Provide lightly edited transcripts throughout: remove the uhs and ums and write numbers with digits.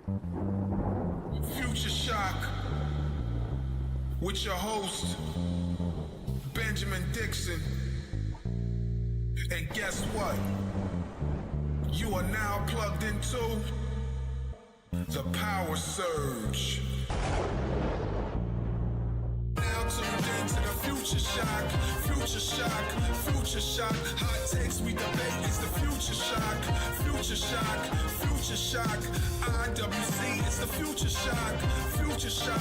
Future Shock with your host, Benjamin Dixon. And guess what? You are now plugged into the Power Surge. Now tuned into the Future Shock, Future Shock, Future Shock. Hot takes we debate is the Future Shock, Future Shock, Future Shock. IWC, it's the Future Shock, Future Shock,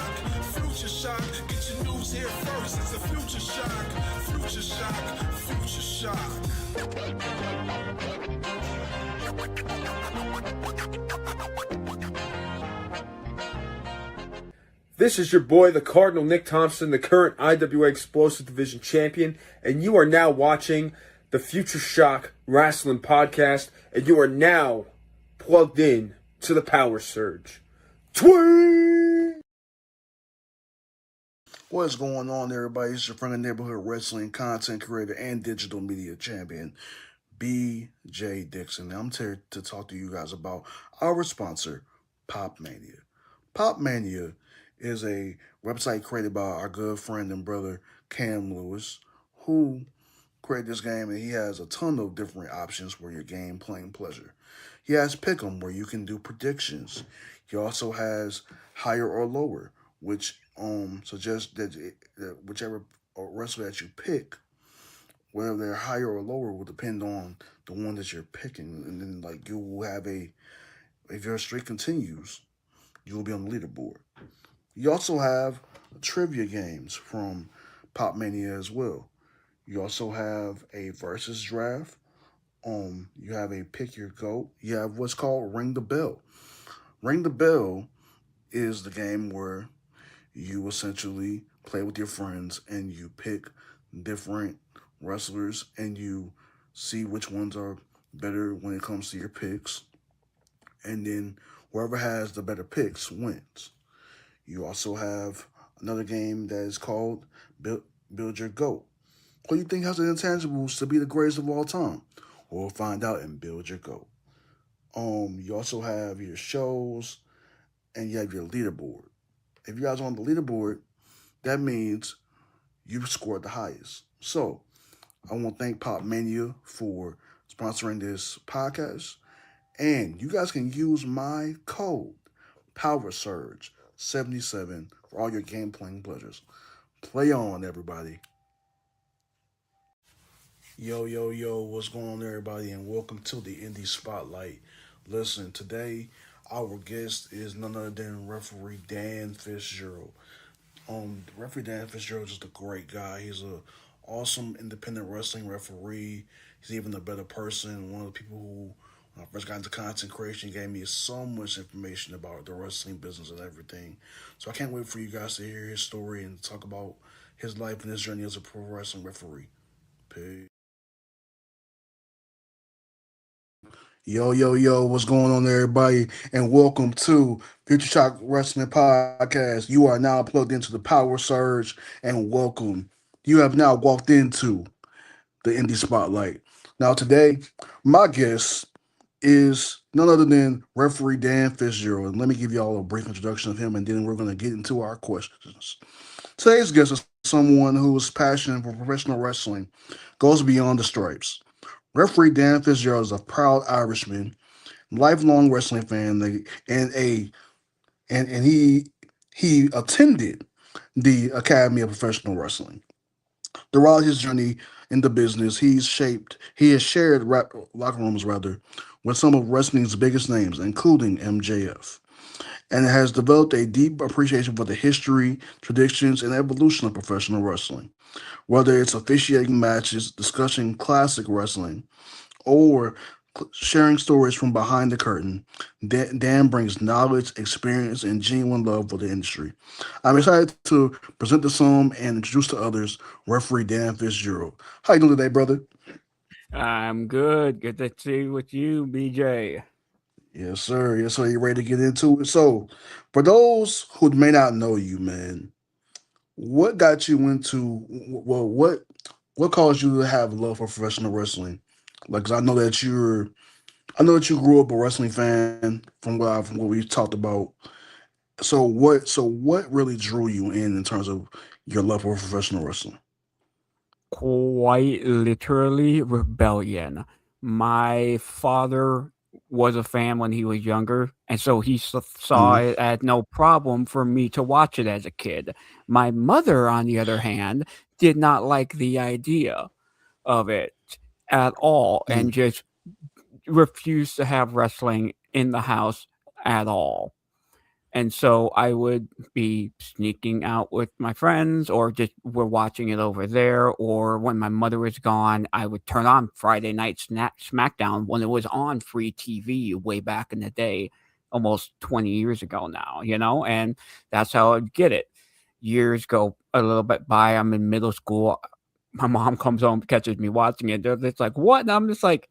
Future Shock. Get your news here first, it's the Future Shock, Future Shock, Future Shock. This is your boy, the Cardinal Nick Thompson, the current IWA Explosive Division champion, and you are now watching the Future Shock Wrestling Podcast, and you are now plugged in to the Power Surge. Twing! What's going on, everybody? It's your friend of neighborhood wrestling content creator and digital media champion, BJ Dixon. I'm here to talk to you guys about our sponsor, Pop Mania. Pop Mania is a website created by our good friend and brother, Cam Lewis, who created this game, and he has a ton of different options for your game playing pleasure. He has Pick'em, where you can do predictions. He also has Higher or Lower, which suggests that whichever wrestler that you pick, whether they're higher or lower, will depend on the one that you're picking. And then, like, you will have if your streak continues, you will be on the leaderboard. You also have trivia games from Pop Mania as well. You also have a versus draft. You have a pick your goat. You have what's called Ring the Bell. Ring the Bell is the game where you essentially play with your friends and you pick different wrestlers and you see which ones are better when it comes to your picks. And then whoever has the better picks wins. You also have another game that is called Build Your GOAT. Who do you think has the intangibles to be the greatest of all time? We'll find out in Build Your GOAT. You also have your shows and you have your leaderboard. If you guys are on the leaderboard, that means you've scored the highest. So I want to thank Pop Mania for sponsoring this podcast. And you guys can use my code, PowerSurge77, for all your game playing pleasures. Play on, everybody. Yo, what's going on, everybody, and welcome to the Indie Spotlight. Listen, today our guest is none other than referee Dan Fitzgerald. Referee Dan Fitzgerald is just a great guy. He's an awesome independent wrestling referee. He's even a better person. One of the people who, when I first got into content creation, gave me so much information about the wrestling business and everything. So I can't wait for you guys to hear his story and talk about his life and his journey as a pro wrestling referee. Peace. Yo, what's going on, everybody? And welcome to Future Shock Wrestling Podcast. You are now plugged into the Power Surge, and welcome. You have now walked into the Indie Spotlight. Now, today, my guest is none other than referee Dan Fitzgerald. And let me give you all a brief introduction of him, and then we're going to get into our questions. Today's guest is someone whose passion for professional wrestling goes beyond the stripes. Referee Dan Fitzgerald is a proud Irishman, lifelong wrestling fan, and he attended the Academy of Professional Wrestling. Throughout his journey in the business, he has shared locker rooms with some of wrestling's biggest names, including MJF, and has developed a deep appreciation for the history, traditions, and evolution of professional wrestling. Whether it's officiating matches, discussing classic wrestling, or sharing stories from behind the curtain, Dan brings knowledge, experience, and genuine love for the industry. I'm excited to present to some and introduce to others referee Dan Fitzgerald. How you doing today, brother? I'm good. Good to see with you, BJ. Yes, sir. Yes, sir. You ready to get into it? So, for those who may not know you, man, what got you into what caused you to have love for professional wrestling? Like, 'cause I know that you're I know that you grew up a wrestling fan from what we talked about. So what really drew you in terms of your love for professional wrestling? Quite literally rebellion. My father was a fan when he was younger, and so he saw Mm-hmm. it as no problem for me to watch it as a kid. My mother, on the other hand, did not like the idea of it at all and just refused to have wrestling in the house at all. And so I would be sneaking out with my friends, or just we're watching it over there. Or when my mother was gone, I would turn on Friday Night SmackDown when it was on free TV way back in the day, almost 20 years ago now, and that's how I'd get it. Years go a little bit by. I'm in middle school. My mom comes home, catches me watching it. They're just like, "What?" And I'm just like,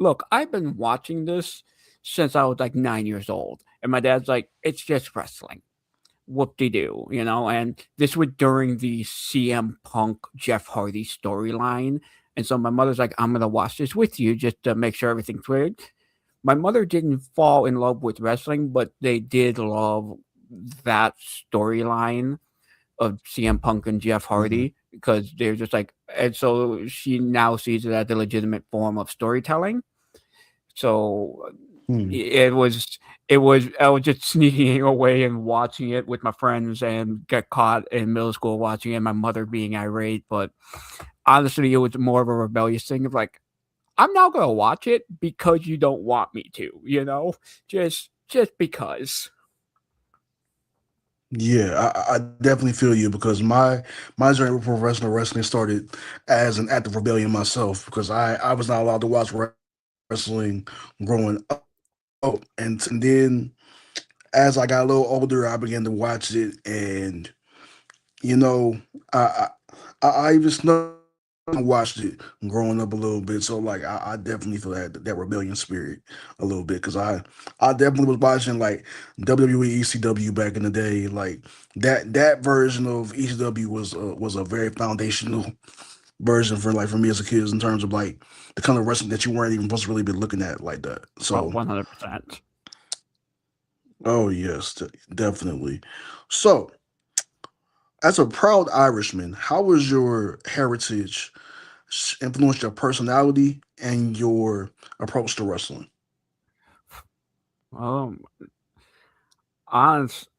"Look, I've been watching this since I was like 9 years old." And my dad's like, "It's just wrestling. Whoop de doo," And this was during the CM Punk Jeff Hardy storyline. And so my mother's like, "I'm gonna watch this with you just to make sure everything's good." My mother didn't fall in love with wrestling, but they did love that storyline of CM Punk and Jeff Mm-hmm. Hardy, because they're just like, and so she now sees it as a legitimate form of storytelling. So it was I was just sneaking away and watching it with my friends and get caught in middle school watching it, and my mother being irate. But honestly, it was more of a rebellious thing of like, I'm not gonna watch it because you don't want me to, just because. Yeah, I definitely feel you because my journey with professional wrestling started as an act of rebellion myself because I was not allowed to watch wrestling growing up, and then as I got a little older, I began to watch it, and you know, I I even watched it growing up a little bit, so like I definitely feel that rebellion spirit a little bit because I definitely was watching like WWE ECW back in the day, like that version of ECW was a very foundational version for me as a kid in terms of like the kind of wrestling that you weren't even supposed to really be looking at like that. Oh, So 100%. oh yes, definitely. So as a proud Irishman, how was your heritage influenced your personality and your approach to wrestling? Um,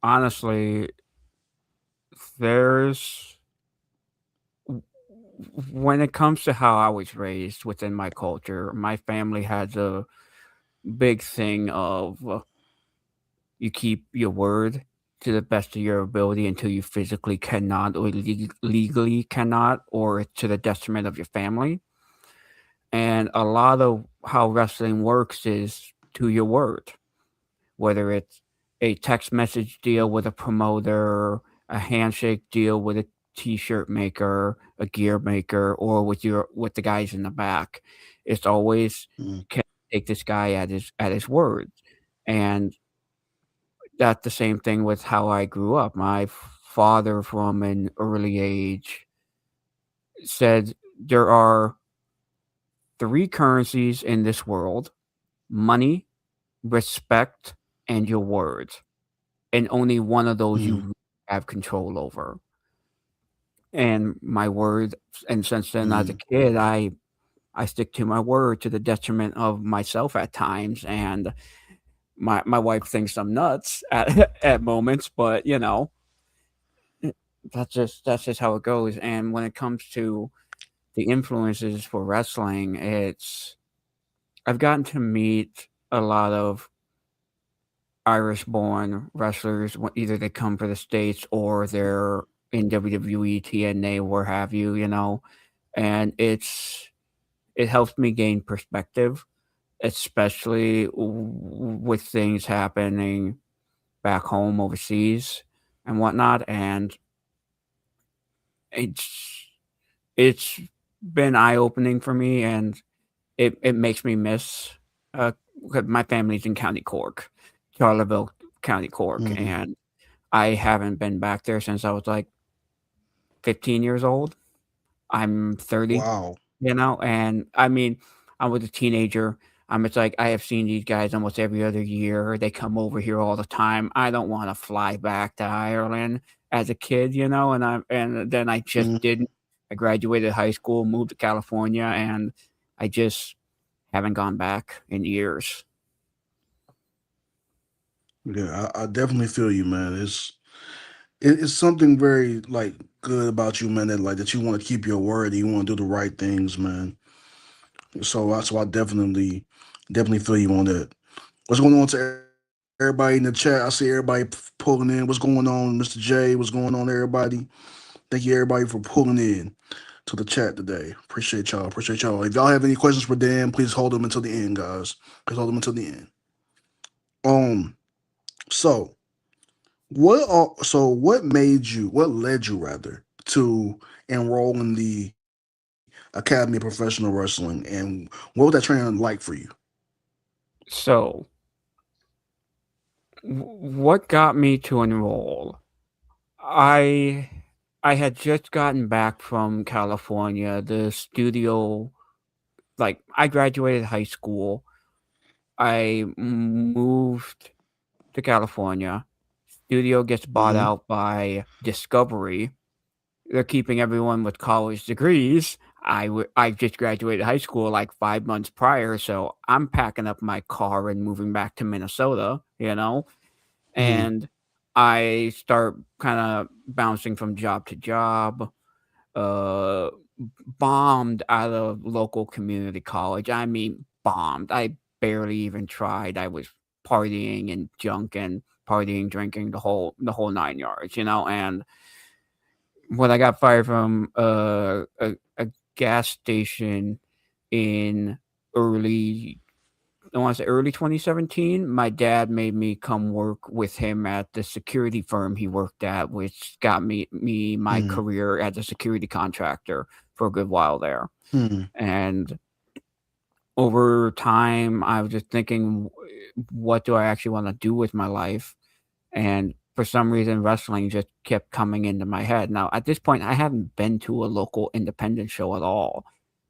honestly, there's when it comes to how I was raised within my culture, my family has a big thing of you keep your word to the best of your ability until you physically cannot, or legally cannot, or it's to the detriment of your family. And a lot of how wrestling works is to your word, whether it's a text message deal with a promoter, a handshake deal with a t-shirt maker, a gear maker, or with the guys in the back. It's always, Mm, can I take this guy at his word. And that's the same thing with how I grew up. My father, from an early age, said there are three currencies in this world: money, respect, and your word. And only one of those you mm, really have control over. And my word, and since then, as a mm. kid, I stick to my word to the detriment of myself at times, and my wife thinks I'm nuts at at moments, but that's just how it goes. And when it comes to the influences for wrestling, it's I've gotten to meet a lot of Irish-born wrestlers. Either they come for the states or they're in WWE, TNA, where have you, and it helps me gain perspective, especially with things happening back home overseas and whatnot. And it's it's been eye opening for me, and it makes me miss. 'Cause my family's in County Cork, Charleville County Cork, Mm. and I haven't been back there since I was like 15 years old. I'm 30, Wow. and I mean, I was a teenager. It's like I have seen these guys almost every other year. They come over here all the time. I don't want to fly back to Ireland as a kid, and then I just Mm, didn't. I graduated high school, moved to California, and I just haven't gone back in years. yeah, I definitely feel you, man. It's something very like good about you, man. That like that you want to keep your word. And you want to do the right things, man. So I definitely feel you on that. What's going on to everybody in the chat? I see everybody pulling in. What's going on, Mr. J? What's going on, everybody? Thank you, everybody, for pulling in to the chat today. Appreciate y'all. Appreciate y'all. If y'all have any questions for Dan, please hold them until the end, guys. Please hold them until the end. Um. So what led you rather to enroll in the Academy of Professional Wrestling, and what was that training like for you? So, what got me to enroll? I I had just gotten back from California. The studio, like I graduated high school. I moved to California. Studio gets bought Mm-hmm. out by Discovery. They're keeping everyone with college degrees. I just graduated high school like 5 months prior, so I'm packing up my car and moving back to Minnesota. Mm-hmm. And I start kind of bouncing from job to job, uh, bombed out of local community college. I mean, bombed. I barely even tried. I was partying and junking, partying, drinking the whole 9 yards. And when I got fired from a gas station in early I want to say early 2017, my dad made me come work with him at the security firm he worked at, which got me my Mm-hmm. career as a security contractor for a good while there. Mm-hmm. And over time, I was just thinking, what do I actually want to do with my life? And for some reason, wrestling just kept coming into my head. Now, at this point, I haven't been to a local independent show at all,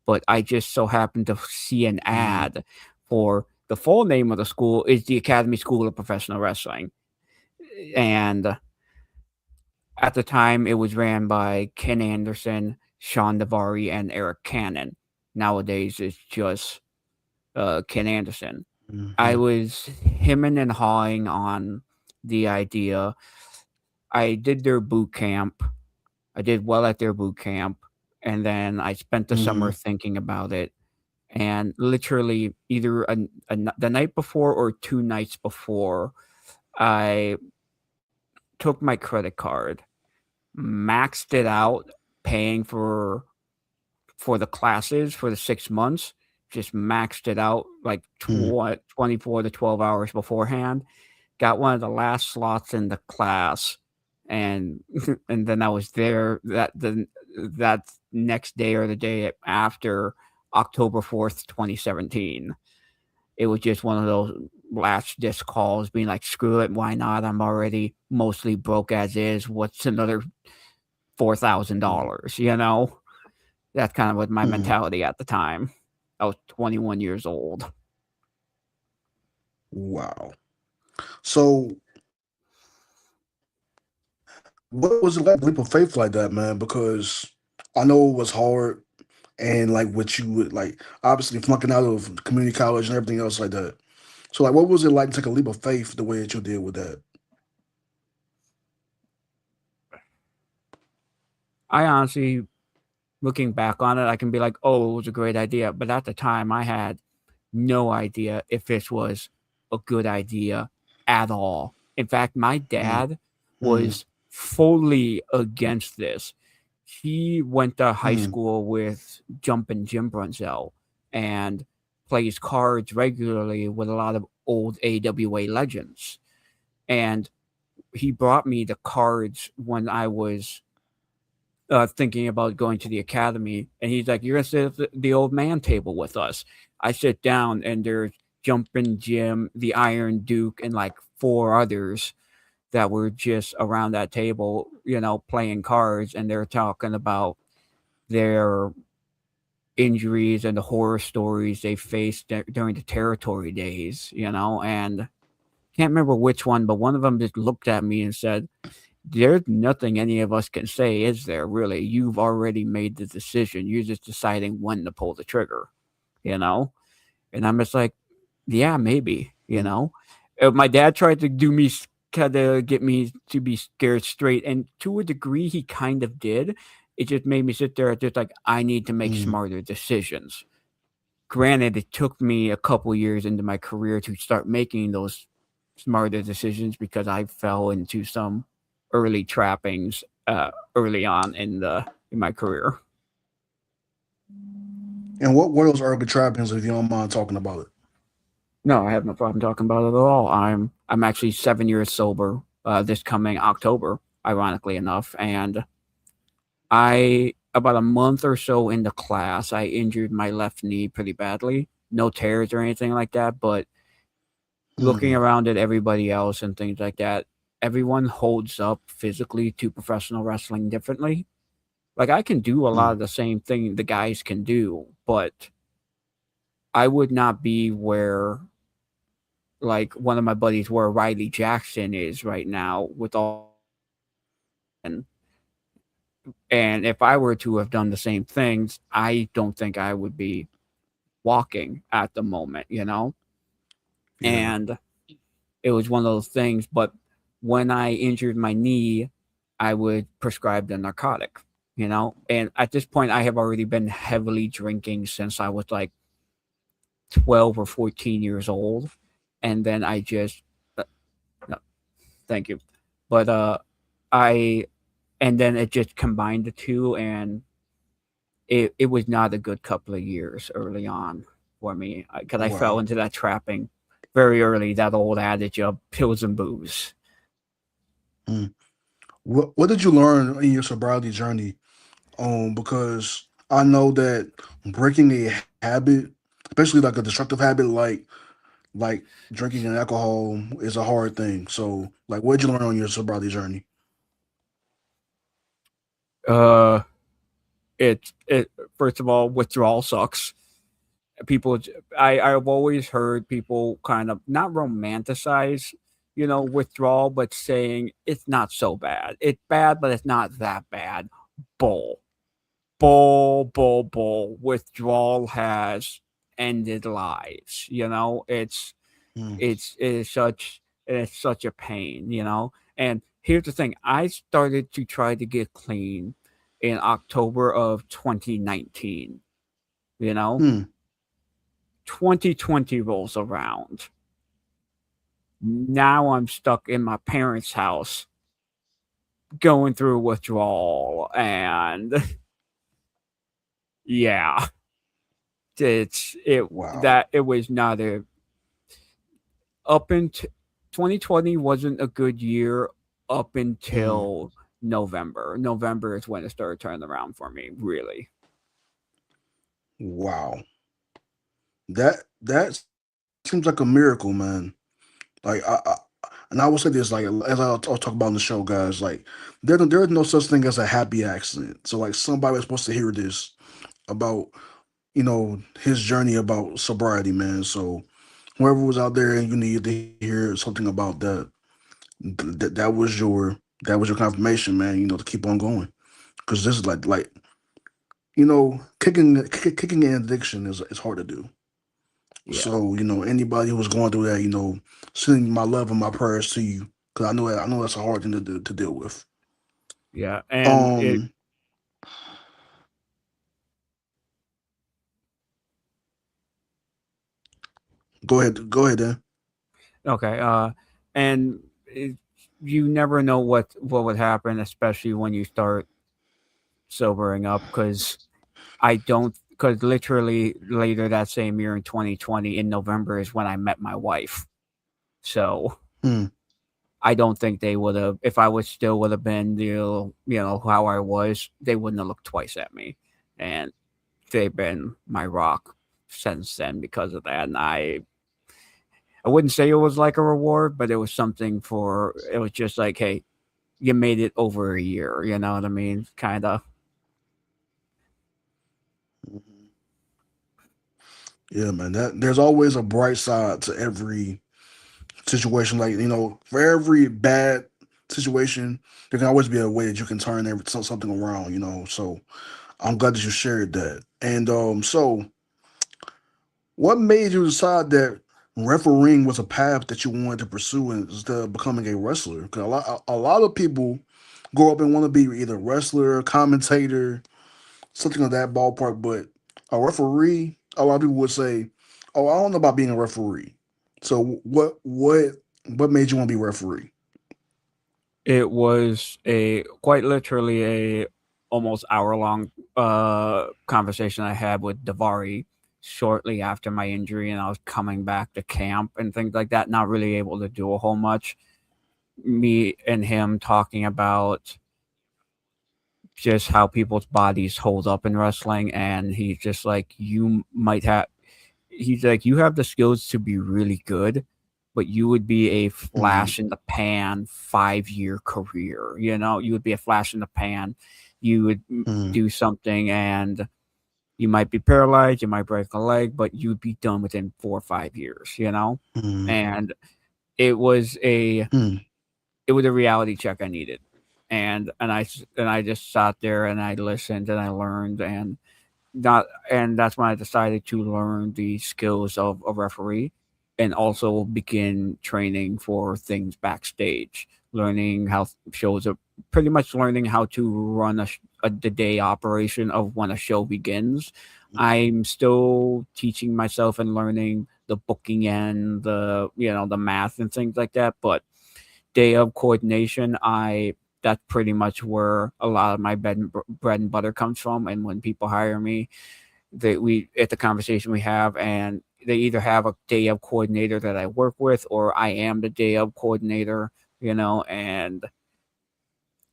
but I just so happened to see an Mm-hmm. ad for the full name of the school is the Academy School of Professional Wrestling. And at the time, it was ran by Ken Anderson, Sean Davari, and Eric Cannon. Nowadays, it's just Ken Anderson. I Mm-hmm. was hemming and hawing on the idea. I did their boot camp. I did well at their boot camp, and then I spent the summer Mm-hmm. thinking about it. And literally, either the night before or 2 nights before, I took my credit card, maxed it out, paying for the classes for the 6 months. Just maxed it out like 24 to 12 hours beforehand. Got one of the last slots in the class, and and then I was there that next day or the day after, October 4th, 2017. It was just one of those last disc calls being like, "Screw it, why not? I'm already mostly broke as is. What's another Mm-hmm. $4,000?" That's kind of was my Mm-hmm. mentality at the time. I was 21 years old. Wow. So, what was it like leap of faith like that, man? Because I know it was hard, and like what you would like, obviously flunking out of community college and everything else like that. So, like, what was it like to take a leap of faith the way that you did with that? I honestly, looking back on it, I can be like, "Oh, it was a great idea," but at the time, I had no idea if this was a good idea at all. In fact, my Mm-hmm. dad was fully against this. He went to high Mm-hmm. school with Jumpin' Jim Brunzell and plays cards regularly with a lot of old AWA legends. And he brought me the cards when I was thinking about going to the academy, and he's like, "You're gonna sit at the old man table with us." I sit down, and there's Jumpin' Jim, the Iron Duke, and like four others that were just around that table, playing cards, and they're talking about their injuries and the horror stories they faced during the territory days, and can't remember which one, but one of them just looked at me and said, "There's nothing any of us can say, is there, really? You've already made the decision. You're just deciding when to pull the trigger, you know?" And I'm just like, yeah, maybe, My dad tried to kind of get me to be scared straight. And to a degree, he kind of did. It just made me sit there just like, I need to make Mm. smarter decisions. Granted, it took me a couple years into my career to start making those smarter decisions because I fell into some early trappings early on in my career. And what were those early trappings, if you don't mind talking about it? No, I have no problem talking about it at all. I'm actually 7 years sober this coming October, ironically enough, and I about a month or so into class, I injured my left knee pretty badly. No tears or anything like that, but looking Mm. around at everybody else and things like that, everyone holds up physically to professional wrestling differently. Like I can do a lot Mm. of the same thing the guys can do, but I would not be where like one of my buddies where Riley Jackson is right now with all and and if I were to have done the same things, I don't think I would be walking at the moment. Yeah. And it was one of those things, but when I injured my knee, I would prescribe the narcotic. And at this point I have already been heavily drinking since I was like 12 or 14 years old. And then I just no, thank you. But I and then it just combined the two, and it was not a good couple of years early on for me because I fell Wow. into that trapping very early, that old adage of pills and booze. Mm. What did you learn in your sobriety journey? Because I know that breaking a habit, especially like a destructive habit, like drinking and alcohol, is a hard thing. So, like, what did you learn on your sobriety journey? uh it first of all, withdrawal sucks. People, I've always heard people kind of not romanticize withdrawal, but saying it's not so bad, it's bad but it's not that bad. Bull, bull. Withdrawal has ended lives. Mm. It's such a pain. And here's the thing, I started to try to get clean in October of 2019. you know Mm. 2020 rolls around. Now I'm stuck in my parents' house going through withdrawal, and yeah, Wow. it was not a up until 2020 wasn't a good year up Mm. until November. November is when it started turning around for me, really. Wow. That seems like a miracle, man. Like and I will say this, like as I'll talk about in the show, guys. Like there is no such thing as a happy accident. So like somebody was supposed to hear this about his journey about sobriety, man. So whoever was out there and you needed to hear something about that, that was your confirmation, man. To keep on going because this is like kicking an addiction is hard to do. Yeah, So anybody who's going through that, sending my love and my prayers to you because I know that's a hard thing to deal with. yeah, and it Um, go ahead, Dan. okay. And you never know what would happen, especially when you start sobering up, because literally later that same year in 2020 in November is when I met my wife. So Hmm. I don't think they would have, if I was still would have been how I was, they wouldn't have looked twice at me. And they've been my rock since then because of that. And I wouldn't say it was like a reward, but it was something it was just like, hey, you made it over a year. You know what I mean? Kind of. Mhm. Yeah, man. That there's always a bright side to every situation. Like for every bad situation, there can always be a way that you can turn something around. So I'm glad that you shared that. And so what made you decide that refereeing was a path that you wanted to pursue instead of becoming a wrestler? Because a lot of people grow up and want to be either wrestler, commentator, something of that ballpark. But a referee, a lot of people would say, "Oh, I don't know about being a referee." So what made you want to be a referee? It was a quite literally a almost hour long conversation I had with Davari shortly after my injury, and I was coming back to camp and things like that, not really able to do a whole much. Me and him talking about just how people's bodies hold up in wrestling, and he's just like, he's like, you have the skills to be really good, but you would be a Mm, flash in the pan 5 year career. You would be a flash in the pan. You would mm, do something and you might be paralyzed, you might break a leg, but you'd be done within 4 or 5 years. mm, And it was a mm, it was a reality check I needed. And I just sat there and I listened and I learned, and that's when I decided to learn the skills of a referee and also begin training for things backstage, learning how shows are pretty much learning how to run the day operation of when a show begins. I'm still teaching myself and learning the booking and the math and things like that, but day of coordination, I that's pretty much where a lot of my bread and butter comes from. And when people hire me, we at the conversation we have, and they either have a day of coordinator that I work with, or I am the day of coordinator. And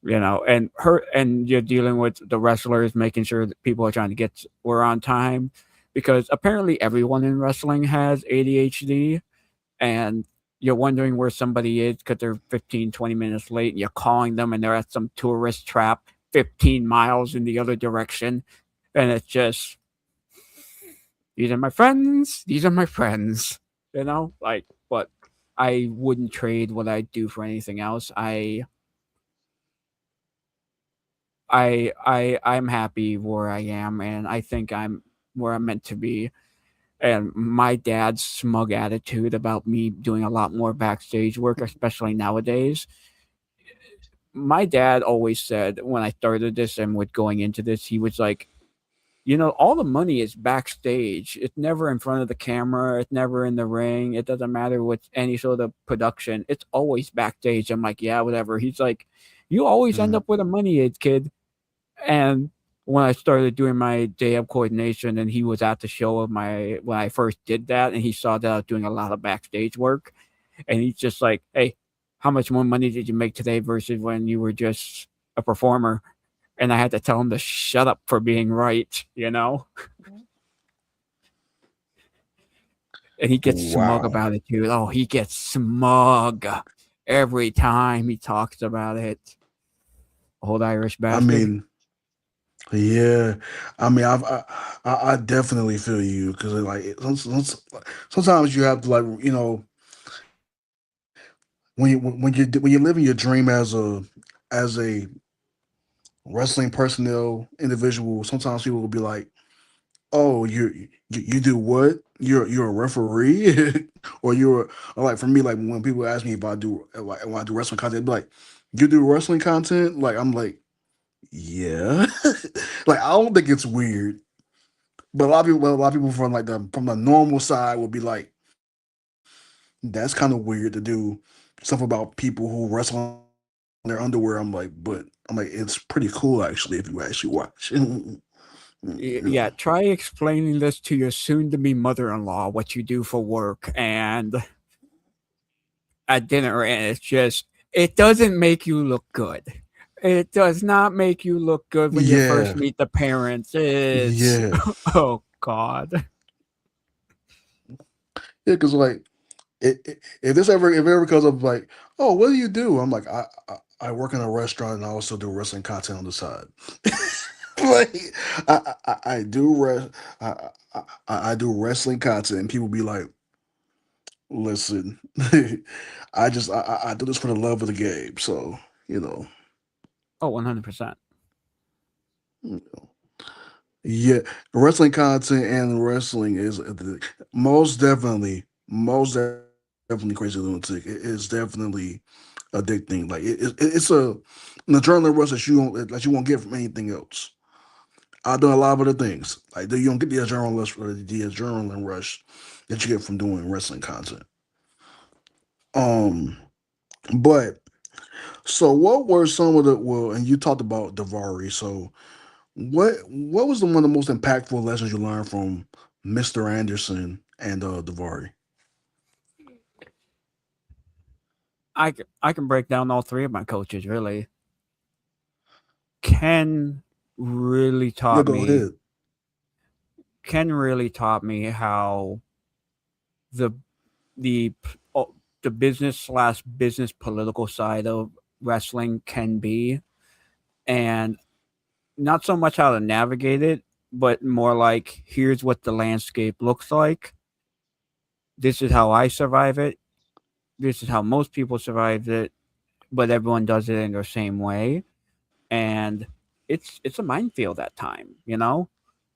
you're dealing with the wrestlers, making sure that people are trying to get we're on time, because apparently everyone in wrestling has ADHD, and you're wondering where somebody is because they're 15, 20 minutes late, and you're calling them and they're at some tourist trap 15 miles in the other direction. And it's just, these are my friends. These are my friends. But I wouldn't trade what I do for anything else. I'm happy where I am, and I think I'm where I'm meant to be. And my dad's smug attitude about me doing a lot more backstage work, especially nowadays. My dad always said when I started this and with going into this, he was like, all the money is backstage. It's never in front of the camera. It's never in the ring. It doesn't matter with any sort of production. It's always backstage. I'm like, yeah, whatever. He's like, you always end mm, up where the money is, kid. And when I started doing my day of coordination, and he was at the show of my when I first did that, and he saw that I was doing a lot of backstage work, and he's just like, "Hey, how much more money did you make today versus when you were just a performer?" And I had to tell him to shut up for being right. And he gets smug wow. about it too. Oh, he gets smug every time he talks about it. Old Irish I bastard. mean, yeah. I mean, I definitely feel you because like sometimes you have to like when you're living your dream as a wrestling personnel individual. Sometimes people will be like, "Oh, you do what? You're a referee, or like for me, like when people ask me if I do like when I do wrestling content, they be like, you do wrestling content? Like I'm like, yeah, like I don't think it's weird, but a lot of people from the normal side will be like, that's kind of weird to do stuff about people who wrestle in their underwear. I'm like, it's pretty cool actually if you actually watch. Yeah, try explaining this to your soon-to-be mother-in-law, what you do for work and at dinner, and it doesn't make you look good. It does not make you look good when you first Yeah, meet the parents. It's yeah, oh god. yeah. Because like, if it ever comes up like, oh, what do you do? I'm like, I work in a restaurant and I also do wrestling content on the side. like I do I do wrestling content, and people be like, "Listen, I do this for the love of the game." So you know, Oh, 100%. yeah, wrestling content and wrestling is most definitely crazy lunatic. It is definitely addicting. Like it's an adrenaline rush that you won't get from anything else. I've done a lot of other things. Like you don't get the adrenaline rush that you get from doing wrestling content. Um, but so what were some of the well, and you talked about Davari. So what was one of the most impactful lessons you learned from Mr. Anderson and Davari? I can break down all three of my coaches really. Ken really Yeah, taught go me. ahead. Ken really taught me how the the the business slash business political side of wrestling can be, and not so much how to navigate it, but more like here's what the landscape looks like. This is how I survive it. This is how most people survive it, but everyone does it in their same way, and it's a minefield at time.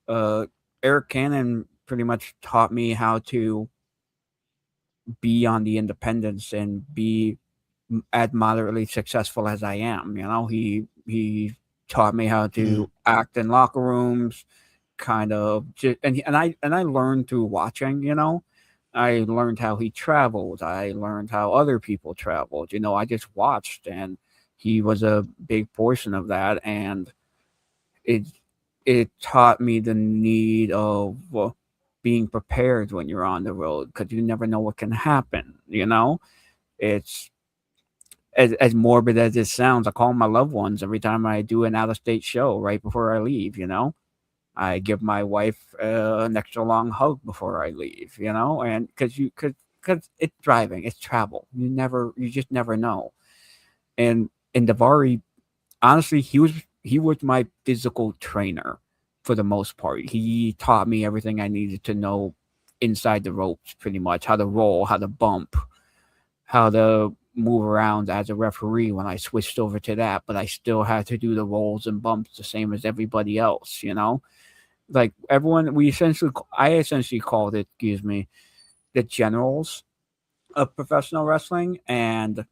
Uh, Eric Cannon pretty much taught me how to be on the independents and be as moderately successful as I am. He taught me how to Mm, act in locker rooms, kind of, and I learned through watching. I learned how he traveled. I learned how other people traveled. I just watched, and he was a big portion of that, and it it taught me the need of being prepared when you're on the road because you never know what can happen. It's as morbid as it sounds. I call my loved ones every time I do an out of state show right before I leave. I give my wife an extra long hug before I leave. And because it's driving, it's travel. You just never know. And Davari, honestly, he was my physical trainer for the most part. He taught me everything I needed to know inside the ropes, pretty much how to roll, how to bump, how to move around as a referee when I switched over to that, but I still had to do the rolls and bumps the same as everybody else. Like everyone, I essentially called it, excuse me, the generals of professional wrestling, and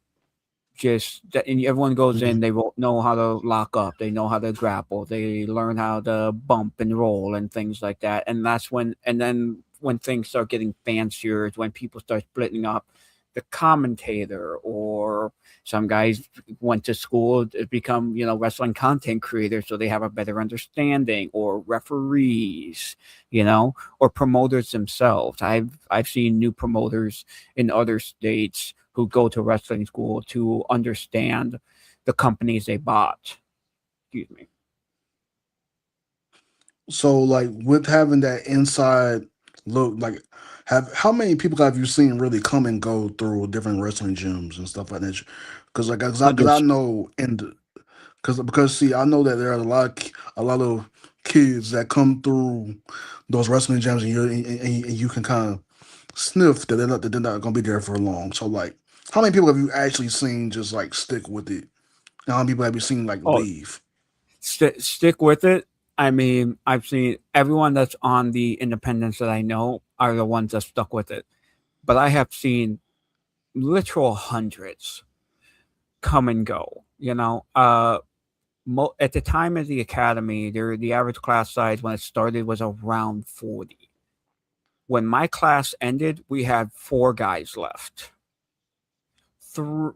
everyone goes in, mhm. they will know how to lock up, they know how to grapple, they learn how to bump and roll and things like that. And then when things start getting fancier is when people start splitting up the commentator, or some guys went to school to become wrestling content creators so they have a better understanding, or referees, or promoters themselves. I've seen new promoters in other states who go to wrestling school to understand the companies they bought. Excuse me. So like with having that inside look, like have how many people have you seen really come and go through different wrestling gyms and stuff like that? Because like cause I Hundreds. know because see I know that there are a lot of kids that come through those wrestling gyms, and you can kind of sniff that they're not gonna be there for long. So like, how many people have you actually seen just like stick with it? And how many people have you seen like Oh, leave? stick with it. I mean, I've seen everyone that's on the independents that I know are the ones that stuck with it. But I have seen literal hundreds come and go. At the time of the academy, the average class size when it started was around 40. When my class ended, we had four guys left.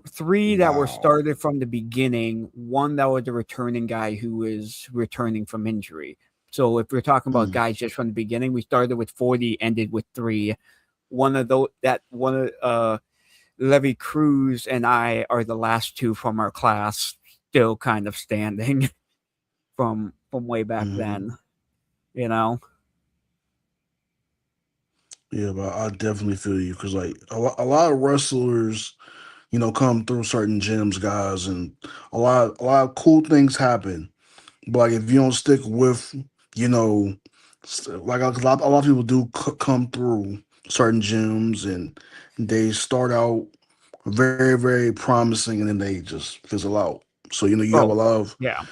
Three that were Wow. started from the beginning, one that was a returning guy who is returning from injury. So if we're talking about Mm. guys just from the beginning, we started with 40, ended with three. One of Levy Cruz and I are the last two from our class, still kind of standing from way back Hmm. then. You know, Yeah, but I definitely feel you because like a lot of wrestlers, come through certain gyms, guys, and a lot of cool things happen. But like if you don't stick with, you know, like a lot of people do come through certain gyms and they start out very very promising and then they just fizzle out. So you have a Oh, lot of yeah.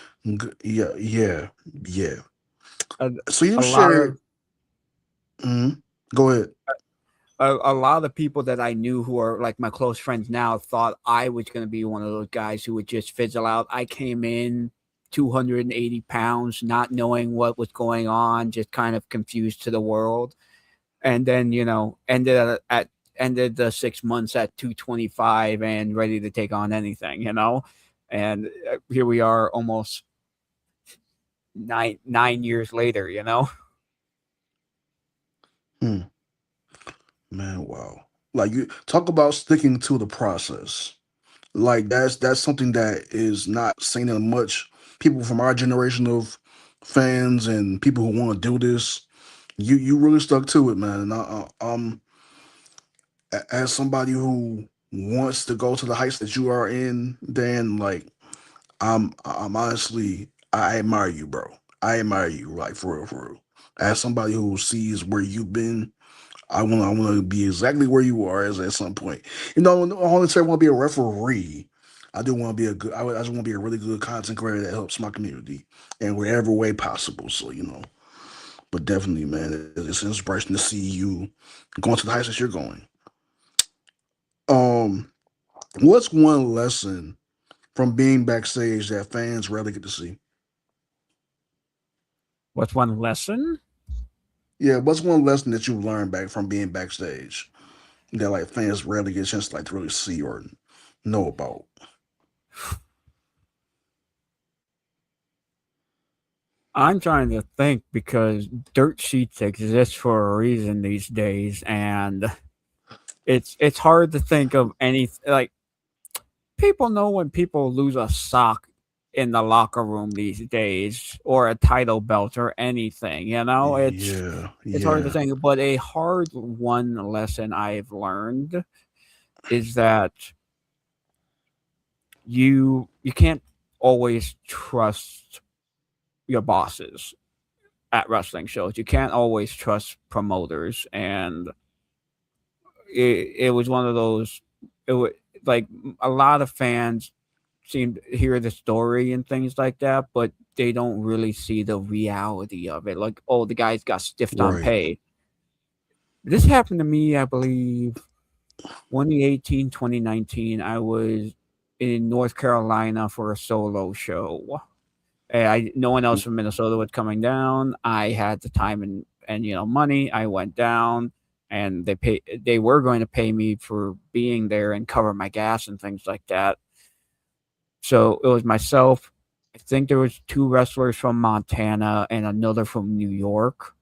yeah yeah. A, So you a lot shared. of Mhm. Go ahead. a lot of people that I knew who are like my close friends now thought I was going to be one of those guys who would just fizzle out. I came in 280 pounds, not knowing what was going on, just kind of confused to the world. And then, ended the 6 months at 225 and ready to take on anything. And here we are almost nine years later. Hmm. Man, wow. Like you talk about sticking to the process. Like that's something that is not seen in much people from our generation of fans and people who want to do this. You really stuck to it, man. And as somebody who wants to go to the heights that you are in, then like I'm honestly I admire you, bro. I admire you, like for real, for real. As somebody who sees where you've been, I want to be exactly where you are as at some point. I want to say I want to be a referee. I do want to be a good. I just want to be a really good content creator that helps my community in whatever way possible. So but definitely, man, it's an inspiration to see you going to the heights that you're going. Um, what's one lesson from being backstage that fans rarely get to see? What's one lesson? Yeah, what's one lesson that you've learned back from being backstage that like fans rarely get a chance to like to really see or know about? I'm trying to think because dirt sheets exist for a reason these days, and it's hard to think of any like people know when people lose a sock in the locker room these days or a title belt or anything. Yeah, It's hard to yeah, think, but a hard one lesson I've learned is that you can't always trust your bosses at wrestling shows. You can't always trust promoters, and it was one of those. It was like a lot of fans seem to hear the story and things like that, but they don't really see the reality of it. Like, oh, the guys got stiffed on right. pay. This happened to me, I believe, 2018, 2019. I was in North Carolina for a solo show. No one else from Minnesota was coming down. I had the time and money. I went down, and they were going to pay me for being there and cover my gas and things like that. So it was myself. I think there was two wrestlers from Montana and another from New York.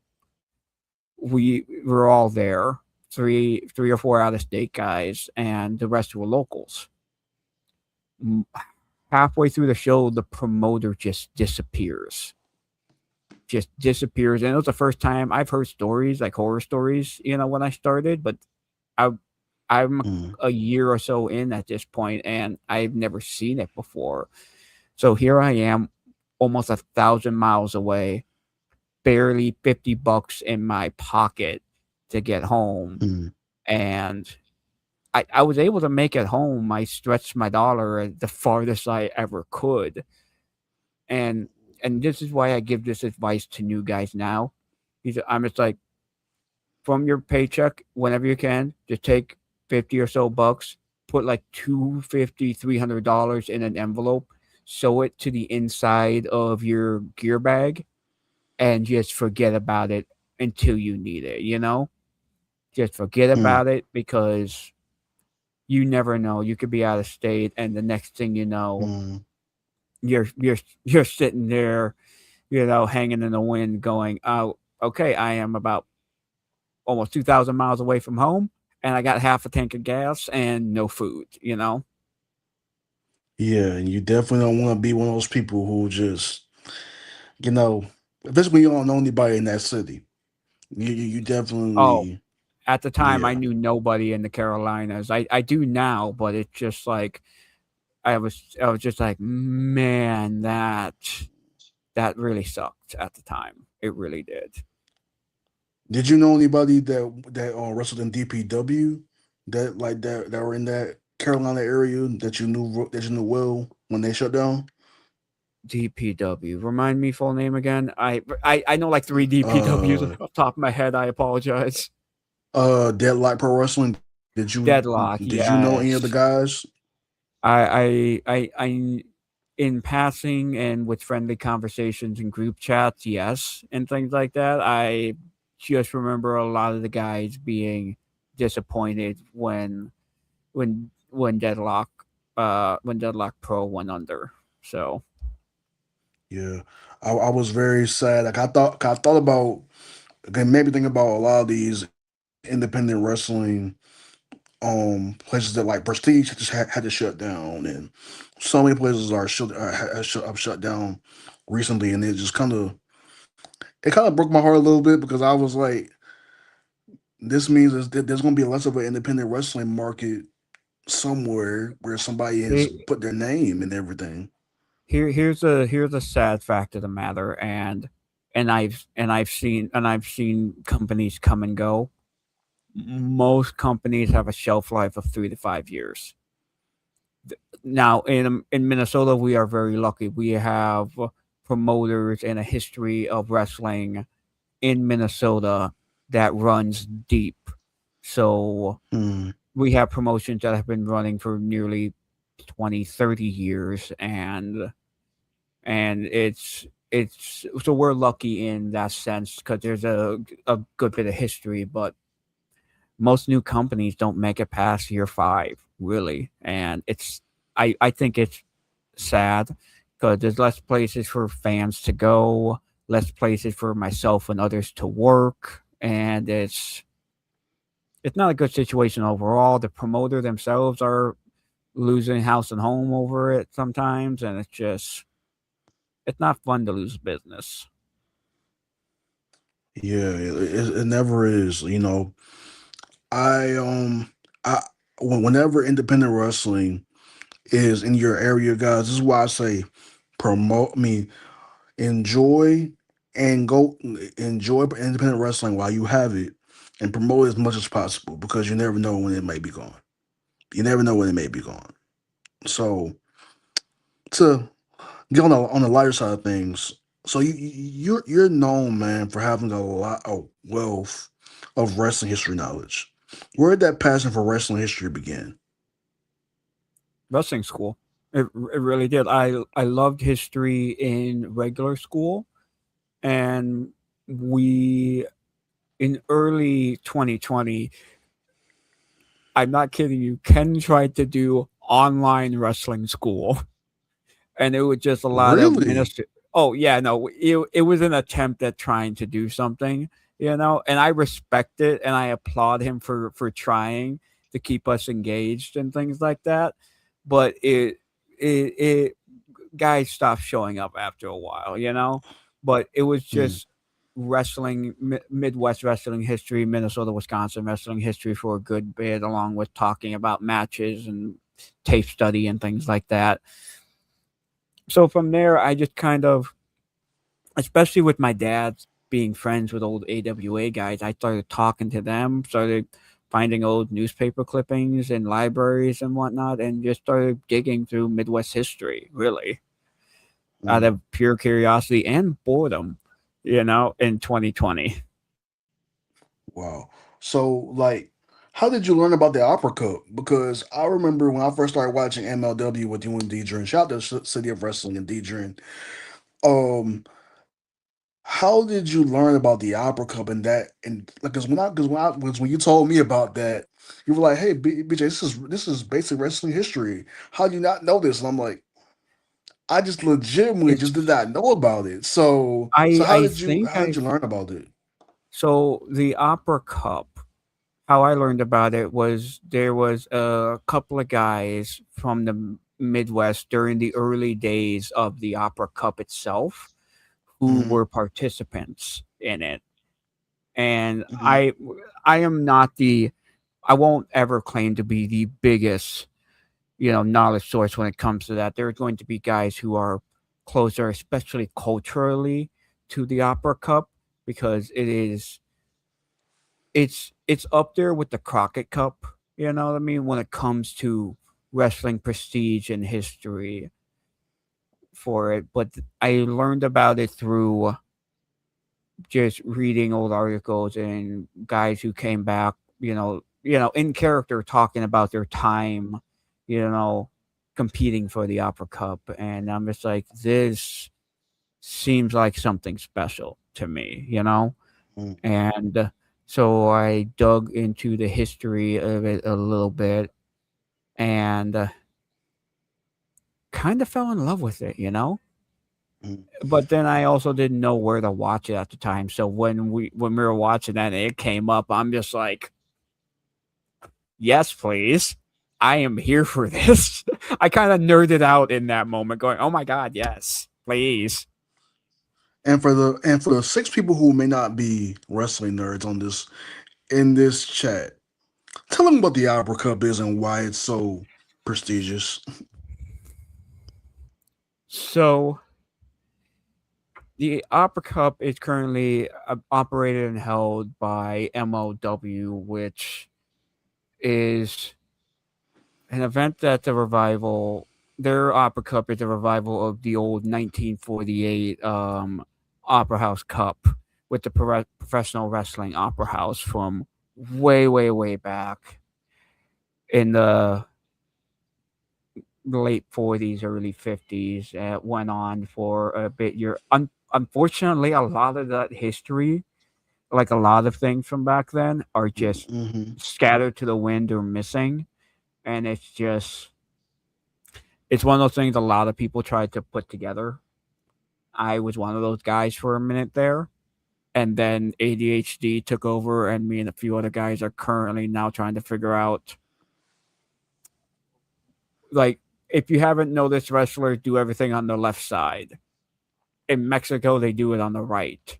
We were all there, three or four out of state guys, and the rest were locals. M- Halfway through the show, the promoter just disappears. Just disappears, and it was the first time I've heard stories like horror stories. When I started, but I I'm Mm, a year or so in at this point, and I've never seen it before. So here I am, almost 1,000 miles away, barely $50 in my pocket to get home, mm, and I was able to make it home. I stretched my dollar at the farthest I ever could, and this is why I give this advice to new guys now. I'm just like, from your paycheck, whenever you can, just take 50 or so bucks, put like 250, $300 in an envelope, sew it to the inside of your gear bag, and just forget about it until you need it. Just forget mm, about it because you never know. You could be out of state, and the next thing you know, mm. you're sitting there, hanging in the wind, going, "Oh, okay, I am about almost 2,000 miles away from home, and I got half a tank of gas and no food." Yeah, and you definitely don't want to be one of those people who just, you know, especially when you don't know anybody in that city. You Oh, definitely, at the time, I yeah, knew nobody in the Carolinas. I do now, but it's just like I was just like, man, that that really sucked at the time. It really did. Did you know anybody that wrestled in DPW that were in that Carolina area that you knew well when they shut down? DPW. Remind me full name again. I know like three DPWs Uh, off the top of my head. I apologize. Deadlock Pro Wrestling. Deadlock. Did you know any of the Yes. guys? I in passing and with friendly conversations and group chats, yes, and things like that. I just remember a lot of the guys being disappointed when Deadlock Pro went under. So Yeah, I was very sad. Like I thought about, again, maybe think about a lot of these independent wrestling places that like Prestige had to shut down, and so many places have shut down recently, and it kind of broke my heart a little bit because I was like, this means there's going to be less of an independent wrestling market somewhere where somebody has he- put their name and everything. here's a sad fact of the matter, and I've seen companies come and go. Most companies have a shelf life of 3 to 5 years. Now, in Minnesota, we are very lucky. We have promoters and a history of wrestling in Minnesota that runs deep. So Hmm. we have promotions that have been running for nearly 20, 30 years, and it's so we're lucky in that sense because there's a good bit of history, but most new companies don't make it past year 5, really, and I think it's sad because there's less places for fans to go, less places for myself and others to work, and it's not a good situation overall. The promoter themselves are losing house and home over it sometimes, and it's not fun to lose business. Yeah, it never is. I I whenever independent wrestling is in your area, guys, this is why I say promote. I mean, enjoy and go enjoy independent wrestling while you have it, and promote as much as possible because you never know when it may be gone. You never know when it may be gone. So to get on the lighter side of things, so you're known, man, for having a lot of wealth of wrestling history knowledge. Where did that passion for wrestling history begin? Wrestling school, it really did. I loved history in regular school, and we in early 2020, I'm not kidding you, Ken tried to do online wrestling school, and it was just a lot of Really? minister. Oh yeah, no, it was an attempt at trying to do something, and I respect it and I applaud him for trying to keep us engaged and things like that. But it guys stopped showing up after a while. But it was Hmm. just wrestling, Midwest wrestling history, Minnesota, Wisconsin wrestling history for a good bit, along with talking about matches and tape study and things like that. So from there, I just kind of, especially with my dad being friends with old AWA guys, I started talking to them, started finding old newspaper clippings in libraries and whatnot, and just started digging through Midwest history, really, out Hmm. of pure curiosity and boredom, in 2020. Wow. So, like, how did you learn about the Opera Cup? Because I remember when I first started watching MLW with you and Deidre. Shout out to City of Wrestling and Deidre. Um, how did you learn about the Opera Cup and that? And like, because when you told me about that, you were like, "Hey, BJ, this is basic wrestling history. How do you not know this?" And I'm like, I just legitimately just did It's not know about it. So I I think how did I you learn about it? so the Opera Cup. How I learned about it was there was a couple of guys from the Midwest during the early days of the Opera Cup itself who Hmm. were participants in it. And Hmm. I am not I won't ever claim to be the biggest, knowledge source when it comes to that. There's going to be guys who are closer, especially culturally, to the Opera Cup because it's up there with the Crockett Cup. You know what I mean when it comes to wrestling prestige and history for it. But I learned about it through just reading old articles and guys who came back, in character talking about their time, you know, competing for the Opera Cup, and I'm just like, this seems like something special to me. Mm, And so I dug into the history of it a little bit and kind of fell in love with it. mm. But then I also didn't know where to watch it at the time. So when we were watching that and it came up, I'm just like, yes, please. I am here for this. I kind of nerded out in that moment, going, "Oh my god, yes, please." And for the six people who may not be wrestling nerds on this in this chat, tell them what the Opera Cup is and why it's so prestigious. So the Opera Cup is currently operated and held by MOW, which is an event that the revival. Their Opera Cup is a revival of the old 1948 Opera House Cup with the professional wrestling Opera House from way, way, way back in the late 40s, early 50s. It went on for a bit. Unfortunately, a lot of that history, like a lot of things from back then, are just Mm-hmm. scattered to the wind or missing. And it's one of those things a lot of people tried to put together. I was one of those guys for a minute there. And then ADHD took over, and me and a few other guys are currently now trying to figure out, like, if you haven't noticed, wrestlers do everything on the left side. In Mexico, they do it on the right.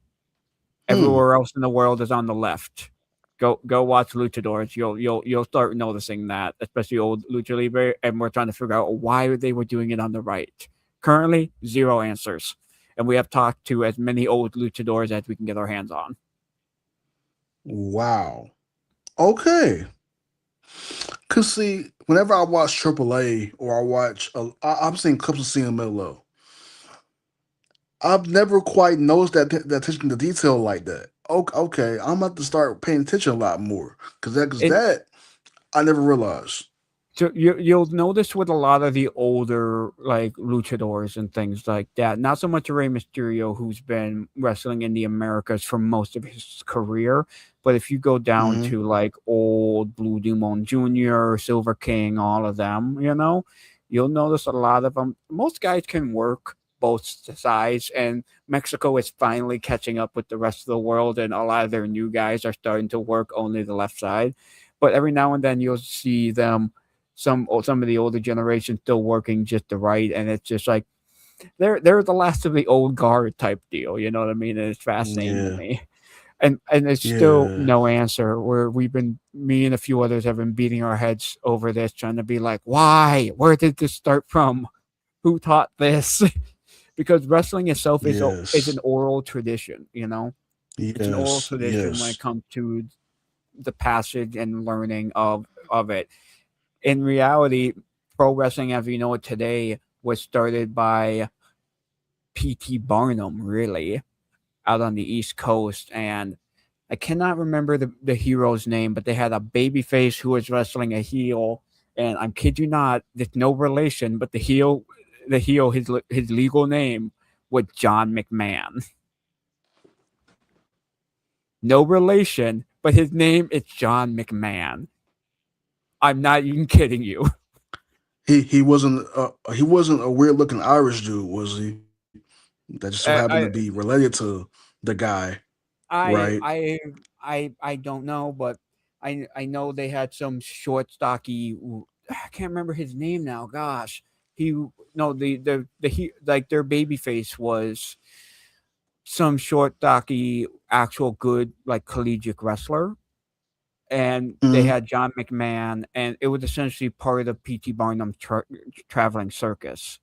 Hmm. Everywhere else in the world is on the left. Go watch luchadors. You'll start noticing that, especially old lucha libre, and we're trying to figure out why they were doing it on the right. Currently, zero answers, and we have talked to as many old luchadors as we can get our hands on. Wow. Okay. Cause see, whenever I watch AAA or I watch, I'm seeing clips of CMLO. I've never quite noticed that attention to detail like that. Okay, I'm about to start paying attention a lot more because And that I never realized. so you'll notice with a lot of the older like luchadors and things like that, not so much Rey Mysterio, who's been wrestling in the Americas for most of his career, but if you go down Hmm. to like old Blue Demon Jr., Silver King, all of them, you'll notice a lot of them. Most guys can work both sides, and Mexico is finally catching up with the rest of the world, and a lot of their new guys are starting to work only the left side. But every now and then you'll see them some of the older generation still working just the right, and it's just like they're the last of the old guard type deal. You know what I mean? And it's fascinating to Yeah, me. And it's still yeah, no answer. Where me and a few others have been beating our heads over this, trying to be like, why? Where did this start from? Who taught this? Because wrestling itself is an yes, oral tradition. It's an oral yes, tradition when it yes. comes to the passage and learning of it. In reality, pro wrestling as we know it today was started by P.T. Barnum, really, out on the East Coast. And I cannot remember the hero's name, but they had a baby face who was wrestling a heel. And I'm kid you not, there's no relation, but his legal name was John McMahon. No relation, but his name is John McMahon. I'm not even kidding you. He wasn't a weird looking Irish dude, was he? That just so happened to I, be related to the guy, I right? I I don't know, but I know they had some short, stocky. I can't remember his name now. Gosh, he no he like their baby face was some short, stocky, actual good like collegiate wrestler, and they Mm-hmm. had John McMahon, and it was essentially part of the PT Barnum traveling circus.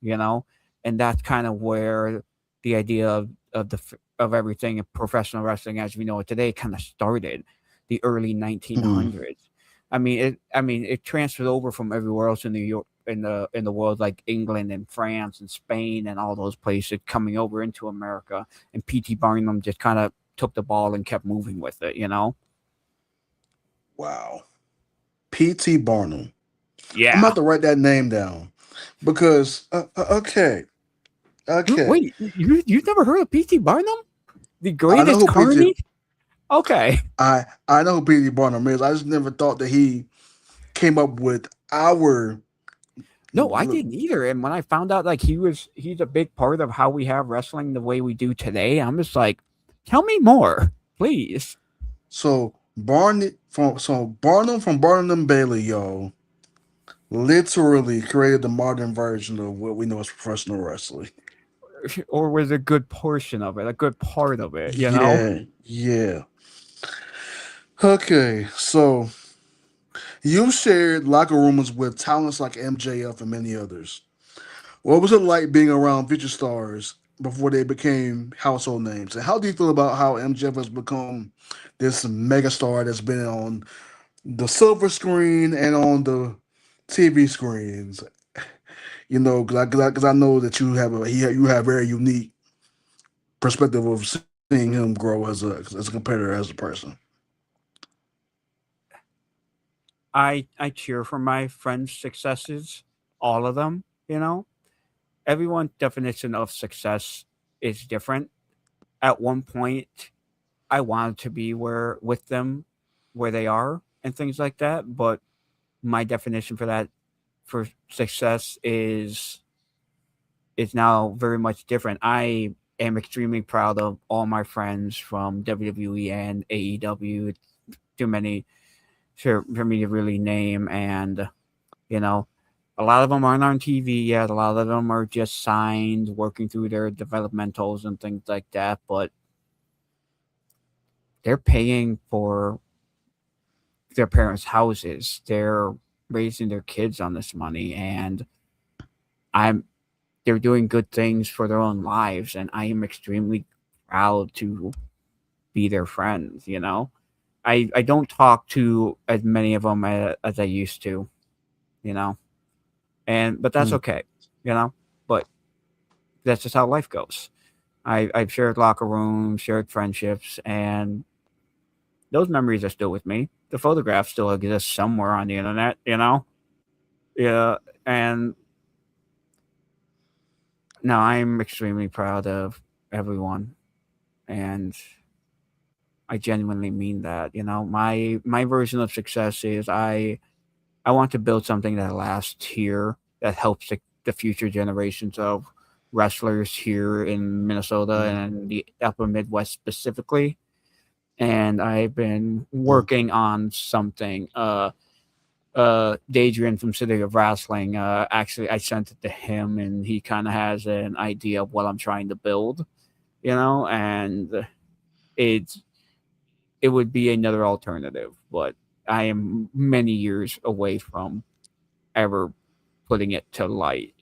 and that's kind of where the idea of everything in professional wrestling as we know it today kind of started, the early Mm. 1900s. I mean, it transferred over from everywhere else in New York in the world, like England and France and Spain and all those places, coming over into America. And P.T. Barnum just kind of took the ball and kept moving with it. Wow. P.T. Barnum. I'm Yeah. about to write that name down because okay, okay. Wait, you've never heard of P.T. Barnum, the I know greatest who P.T. carny? Okay. I know who P.T. Barnum is. I just never thought that he came up with our. No, I didn't either. And when I found out like he's a big part of how we have wrestling the way we do today, I'm just like, tell me more, please. So Barnum from Barnum and Bailey, yo, literally created the modern version of what we know as professional wrestling. Or was a good portion of it, a good part of it? Yeah, yeah. Okay, so you shared locker rooms with talents like MJF and many others. What was it like being around future stars before they became household names? And how do you feel about how MJF has become this megastar that's been on the silver screen and on the TV screens? You know, because I know that you have very unique perspective of seeing him grow as a competitor, as a person. I cheer for my friends' successes, all of them. Everyone's definition of success is different. At one point, I wanted to be where with them where they are and things like that, but my definition for that for success is now very much different. I am extremely proud of all my friends from WWE and AEW. Too many for me to really name, and you know, a lot of them aren't on TV yet. A lot of them are just signed, working through their developmentals and things like that. But they're paying for their parents' houses. They're raising their kids on this money, and I'm they're doing good things for their own lives, and I am extremely proud to be their friends. I don't talk to as many of them as I used to, you know, but that's Mm. okay. But that's just how life goes. I've shared locker rooms, shared friendships, and those memories are still with me. The photograph still exists somewhere on the internet. Yeah, and no, I'm extremely proud of everyone, and I genuinely mean that. My version of success is I want to build something that lasts here, that helps the future generations of wrestlers here in Minnesota Mm. and the upper Midwest specifically. And I've been Mm. working on something. Dadrian from City of Wrestling, actually, I sent it to him, and he kind of has an idea of what I'm trying to build. And it's it would be another alternative, but I am many years away from ever putting it to light.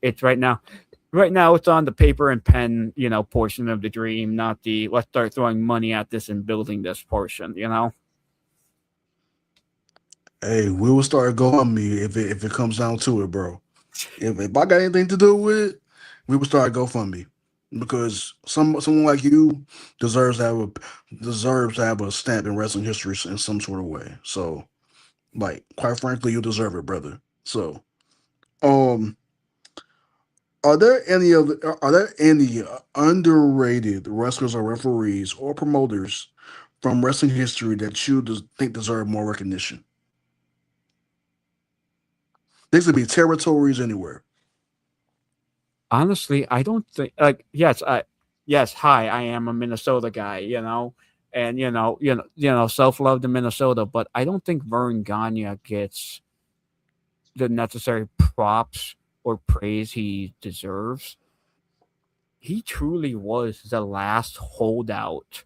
It's right now it's on the paper and pen portion of the dream, not the let's start throwing money at this and building this portion. Hey, we will start GoFundMe if it comes down to it, bro. If I got anything to do with it, we will start GoFundMe because someone like you deserves to have a stamp in wrestling history in some sort of way. So, like, quite frankly, you deserve it, brother. So, um, are there any underrated wrestlers or referees or promoters from wrestling history that you think deserve more recognition? These could be territories anywhere. Honestly, I don't think yes, hi, I am a Minnesota guy. And self-love to Minnesota, but I don't think Vern Gagne gets the necessary props or praise he deserves. He truly was the last holdout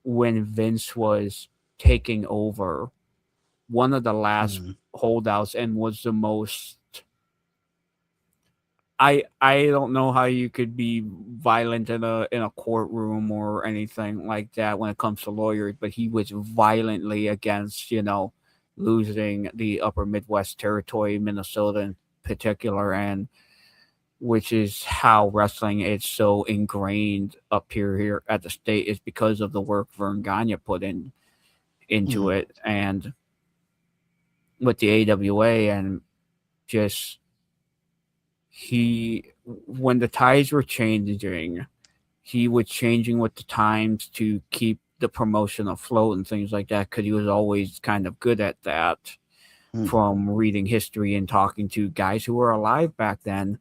when Vince was taking over, one of the last Mm. holdouts, and was the most I don't know how you could be violent in a courtroom or anything like that when it comes to lawyers, but he was violently against, losing the upper Midwest territory, Minnesota in particular, and which is how wrestling is so ingrained up here at the state is because of the work Vern Gagne put into Mm, it and with the AWA and just he when the tides were changing, he was changing with the times to keep the promotion afloat and things like that because he was always kind of good at that mm, from reading history and talking to guys who were alive back then.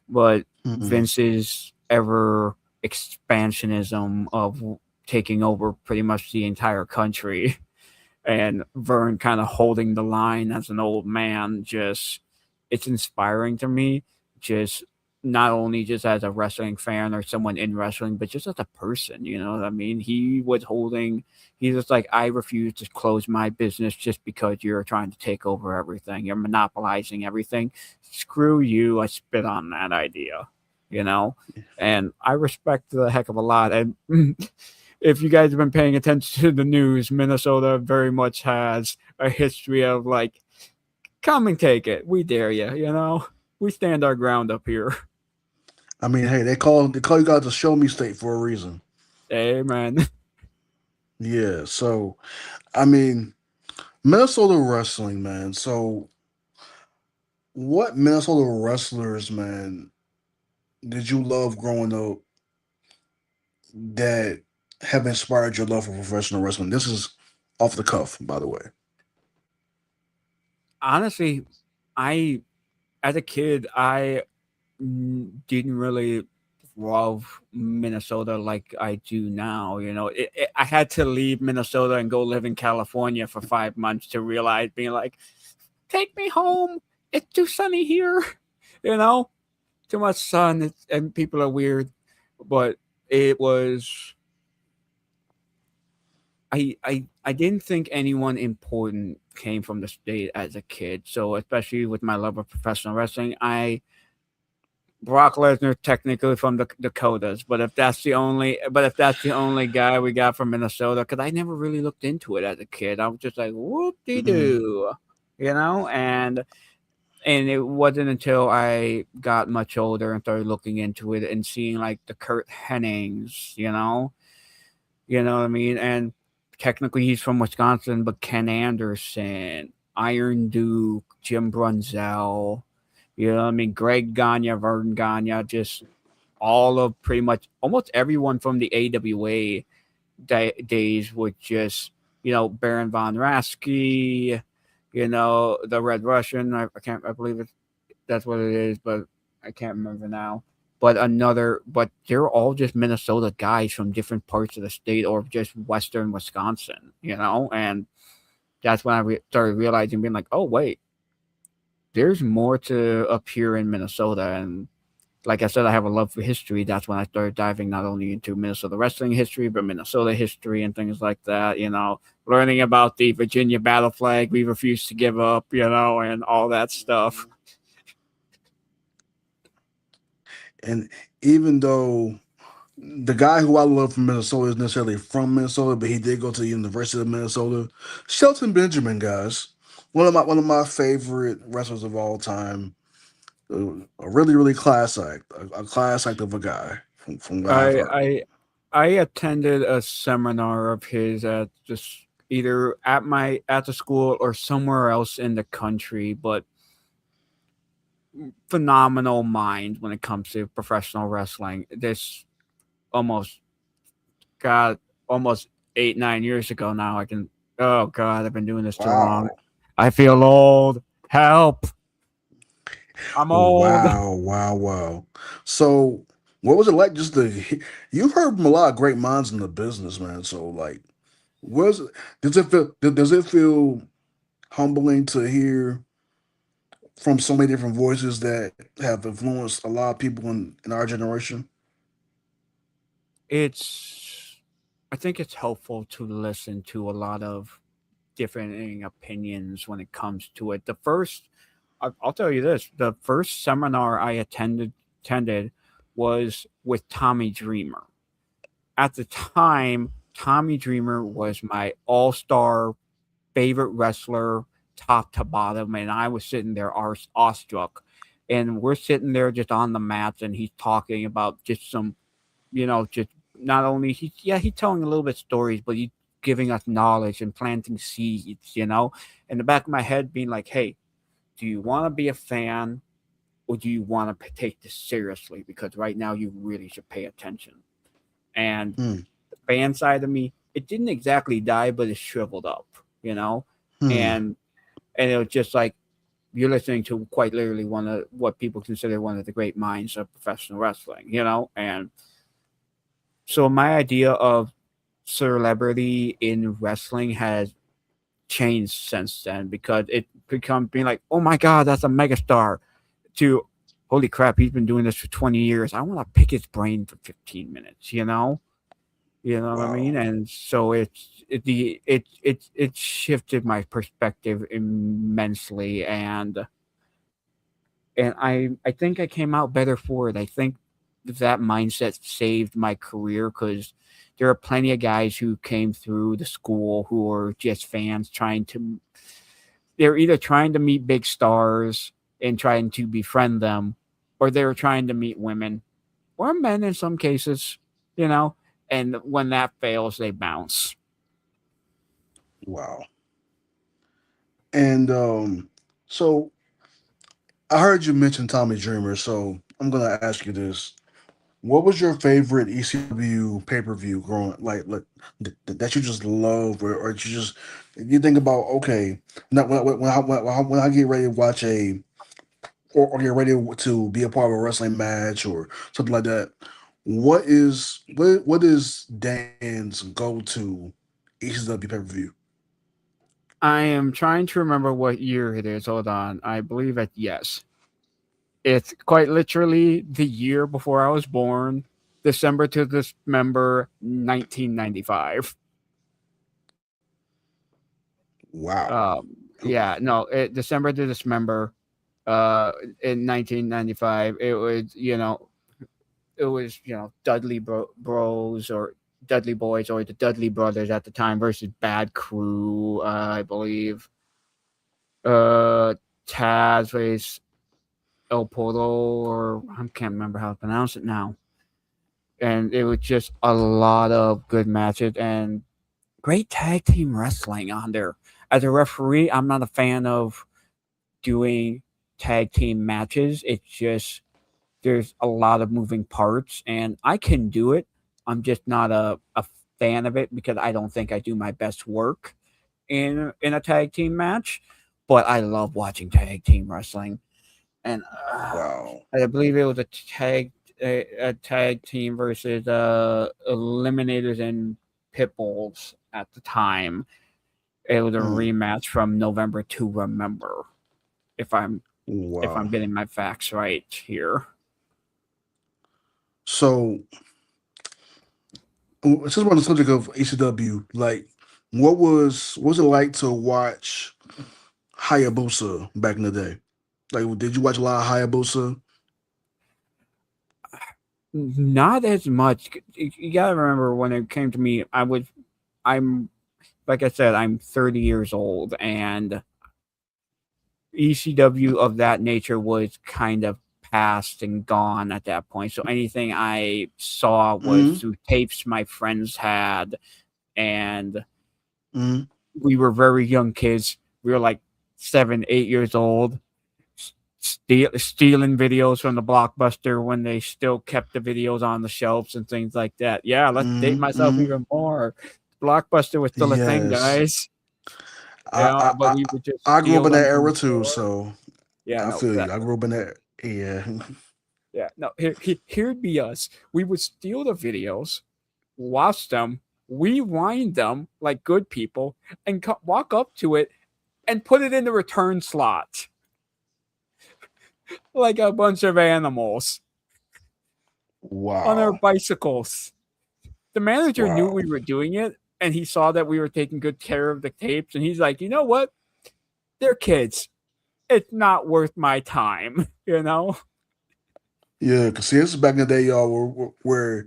But mm, Vince's ever expansionism of taking over pretty much the entire country and Vern kind of holding the line as an old man, just it's inspiring to me. Just not only just as a wrestling fan or someone in wrestling, but just as a person. You know what I mean? He was holding. He's just like, I refuse to close my business just because you're trying to take over everything. You're monopolizing everything. Screw you! I spit on that idea. You know, and I respect the heck of a lot. And if you guys have been paying attention to the news, Minnesota very much has a history of like, come and take it. We dare you, We stand our ground up here. I mean, hey, they call you guys the show me state for a reason. Amen. Yeah. So I mean, Minnesota wrestling, man. So what Minnesota wrestlers, man, did you love growing up that have inspired your love for professional wrestling? This is off the cuff, by the way. Honestly, I as a kid, I didn't really love Minnesota like I do now. I had to leave Minnesota and go live in California for 5 months to realize, being like, take me home. It's too sunny here. You know, too much sun and people are weird. But it was I didn't think anyone important came from the state as a kid. So especially with my love of professional wrestling, I Brock Lesnar technically from the Dakotas, but if that's the only guy we got from Minnesota, because I never really looked into it as a kid. I was just like, whoop de Mm, doo, and it wasn't until I got much older and started looking into it and seeing like the Kurt Hennings, you know what I mean? And technically he's from Wisconsin, but Ken Anderson, Iron Duke, Jim Brunzell, you know what I mean? Greg Gagne, Vern Gagne, just all of pretty much almost everyone from the AWA days would just, Baron von Raschke, the Red Russian. I believe that's what it is, but I can't remember now. But they're all just Minnesota guys from different parts of the state or just Western Wisconsin, and that's when I started realizing, being like, oh, wait, there's more to up here in Minnesota. And like I said, I have a love for history. That's when I started diving not only into Minnesota wrestling history, but Minnesota history and things like that, learning about the Virginia battle flag we refused to give up, and all that stuff. and even though the guy who I love from Minnesota is necessarily from Minnesota, but he did go to the University of Minnesota. Shelton Benjamin, guys, one of my favorite wrestlers of all time. A really really class act, a class act of a guy from what I've I heard. I I attended a seminar of his at just either at the school or somewhere else in the country, but phenomenal mind when it comes to professional wrestling. This almost got almost 8 9 years ago now. Oh god, I've been doing this too long. Wow, I feel old. Help! I'm old. wow. So, what was it like? You've heard from a lot of great minds in the business, man. So, like, was it? Does it feel humbling to hear from so many different voices that have influenced a lot of people in our generation? It's I think it's helpful to listen to a lot of differing opinions when it comes to it. I'll tell you this: the first seminar I attended attended was with Tommy Dreamer. At the time, Tommy Dreamer was my all-star favorite wrestler, top to bottom, and I was sitting there awestruck. And we're sitting there just on the mats, and he's talking about just some, just not only he's telling a little bit stories, but he's giving us knowledge and planting seeds. In the back of my head, being like, "Hey, do you want to be a fan, or do you want to take this seriously? Because right now, you really should pay attention." And Hmm. the fan side of me, it didn't exactly die, but it shriveled up, Hmm. and it was just like you're listening to quite literally one of what people consider one of the great minds of professional wrestling, and so my idea of celebrity in wrestling has changed since then because it become being like, oh my god, that's a megastar, to holy crap, he's been doing this for 20 years. I want to pick his brain for 15 minutes, You know what I mean? Wow. And so it shifted my perspective immensely, and I think I came out better for it. I think that mindset saved my career because there are plenty of guys who came through the school who are just fans they're either trying to meet big stars and trying to befriend them, or they're trying to meet women or men in some cases, you know, and when that fails, they bounce. Wow. And so I heard you mention Tommy Dreamer, so I'm gonna ask you this: what was your favorite ECW pay per view growing like that you just love, or you think about, okay, not when I get ready to watch or get ready to be a part of a wrestling match or something like that. What is Dan's go to ECW pay per view? I am trying to remember what year it is. Hold on. I believe it, yes. It's quite literally the year before I was born, December to Dismember 1995. Wow. Yeah, no, December to Dismember uh, in 1995. It was Dudley Bros or Dudley Boys or the Dudley Brothers at the time versus Bad Crew, I believe. Uh, Taz versus El Polo, or I can't remember how to pronounce it now. And it was just a lot of good matches and great tag team wrestling on there. As a referee, I'm not a fan of doing tag team matches. It's just there's a lot of moving parts, and I can do it. I'm just not a fan of it because I don't think I do my best work in a tag team match. But I love watching tag team wrestling, and Wow. I believe it was a tag team versus Eliminators and Pitbulls at the time. It was a Mm. rematch from November to Remember. If I'm Wow. getting my facts right here. So, since we're on the subject of ECW, like, what was it like to watch Hayabusa back in the day? Like, did you watch a lot of Hayabusa? Not as much. You gotta remember when it came to me, I'm like I said, I'm 30 years old, and ECW of that nature was kind of past and gone at that point. So anything I saw was Mm-hmm. through tapes my friends had, and Mm-hmm. we were very young kids. We were like 7, 8 years old, stealing videos from the Blockbuster when they still kept the videos on the shelves and things like that. Yeah, let's date Mm-hmm. myself Mm-hmm. even more. Blockbuster was still a thing, Yes. guys. I, I But I we would just I grew up steal in that them from era the too, store. so Yeah, I no, feel you. I grew up in that. Yeah. yeah, no. Here'd be us. We would steal the videos, watch them, rewind them like good people, and walk up to it and put it in the return slot like a bunch of animals on our Wow. bicycles. The manager knew Wow. we were doing it, and he saw that we were taking good care of the tapes, and he's like, you know what? They're kids. It's not worth my time, you know? Yeah, because see, this is back in the day, y'all, where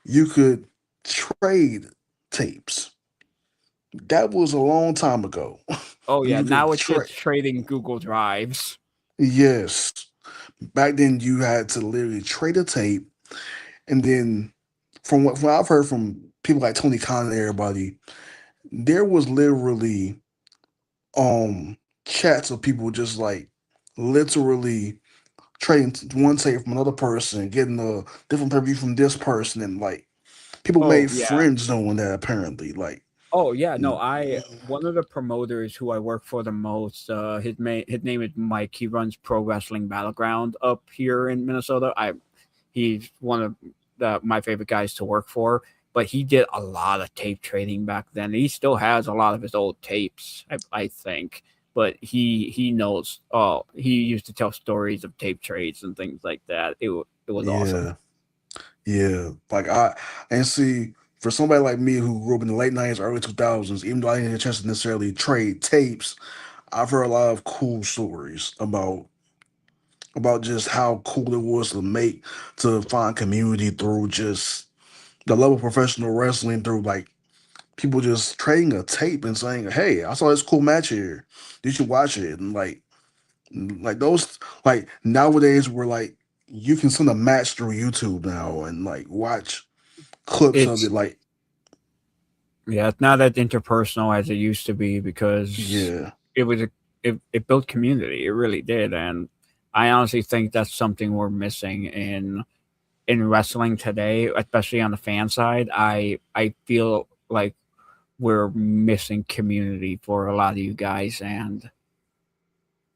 you could trade tapes. That was a long time ago. Oh When yeah, you could now it's trade. just trading Google Drives. Yes. Back then, you had to literally trade a tape, and then from what I've heard from people like Tony Khan and everybody, there was literally um chats of people just like literally trading one tape from another person, getting a different pay from this person, and like people Oh made yeah. friends doing that apparently. Like, Oh yeah, no, mm, I one of the promoters who I work for the most, his name is Mike. He runs Pro Wrestling Battleground up here in Minnesota. He's one of my favorite guys to work for. But he did a lot of tape trading back then. He still has a lot of his old tapes, I think. But he knows. Oh, he used to tell stories of tape trades and things like that. It was awesome. yeah, yeah. Like I and see for somebody like me who grew up in the late '90s, early 2000s, even though I didn't get a chance to necessarily trade tapes, I've heard a lot of cool stories about just how cool it was to find community through just the level of professional wrestling through like people just trading a tape and saying, "Hey, I saw this cool match here. You should watch it." And like those like nowadays we're like you can send a match through YouTube now and like watch clips of It's it. Like, Yeah, it's not as interpersonal as it used to be because yeah, it was it built community. It really did, and I honestly think that's something we're missing in wrestling today, especially on the fan side. I feel like we're missing community for a lot of you guys, and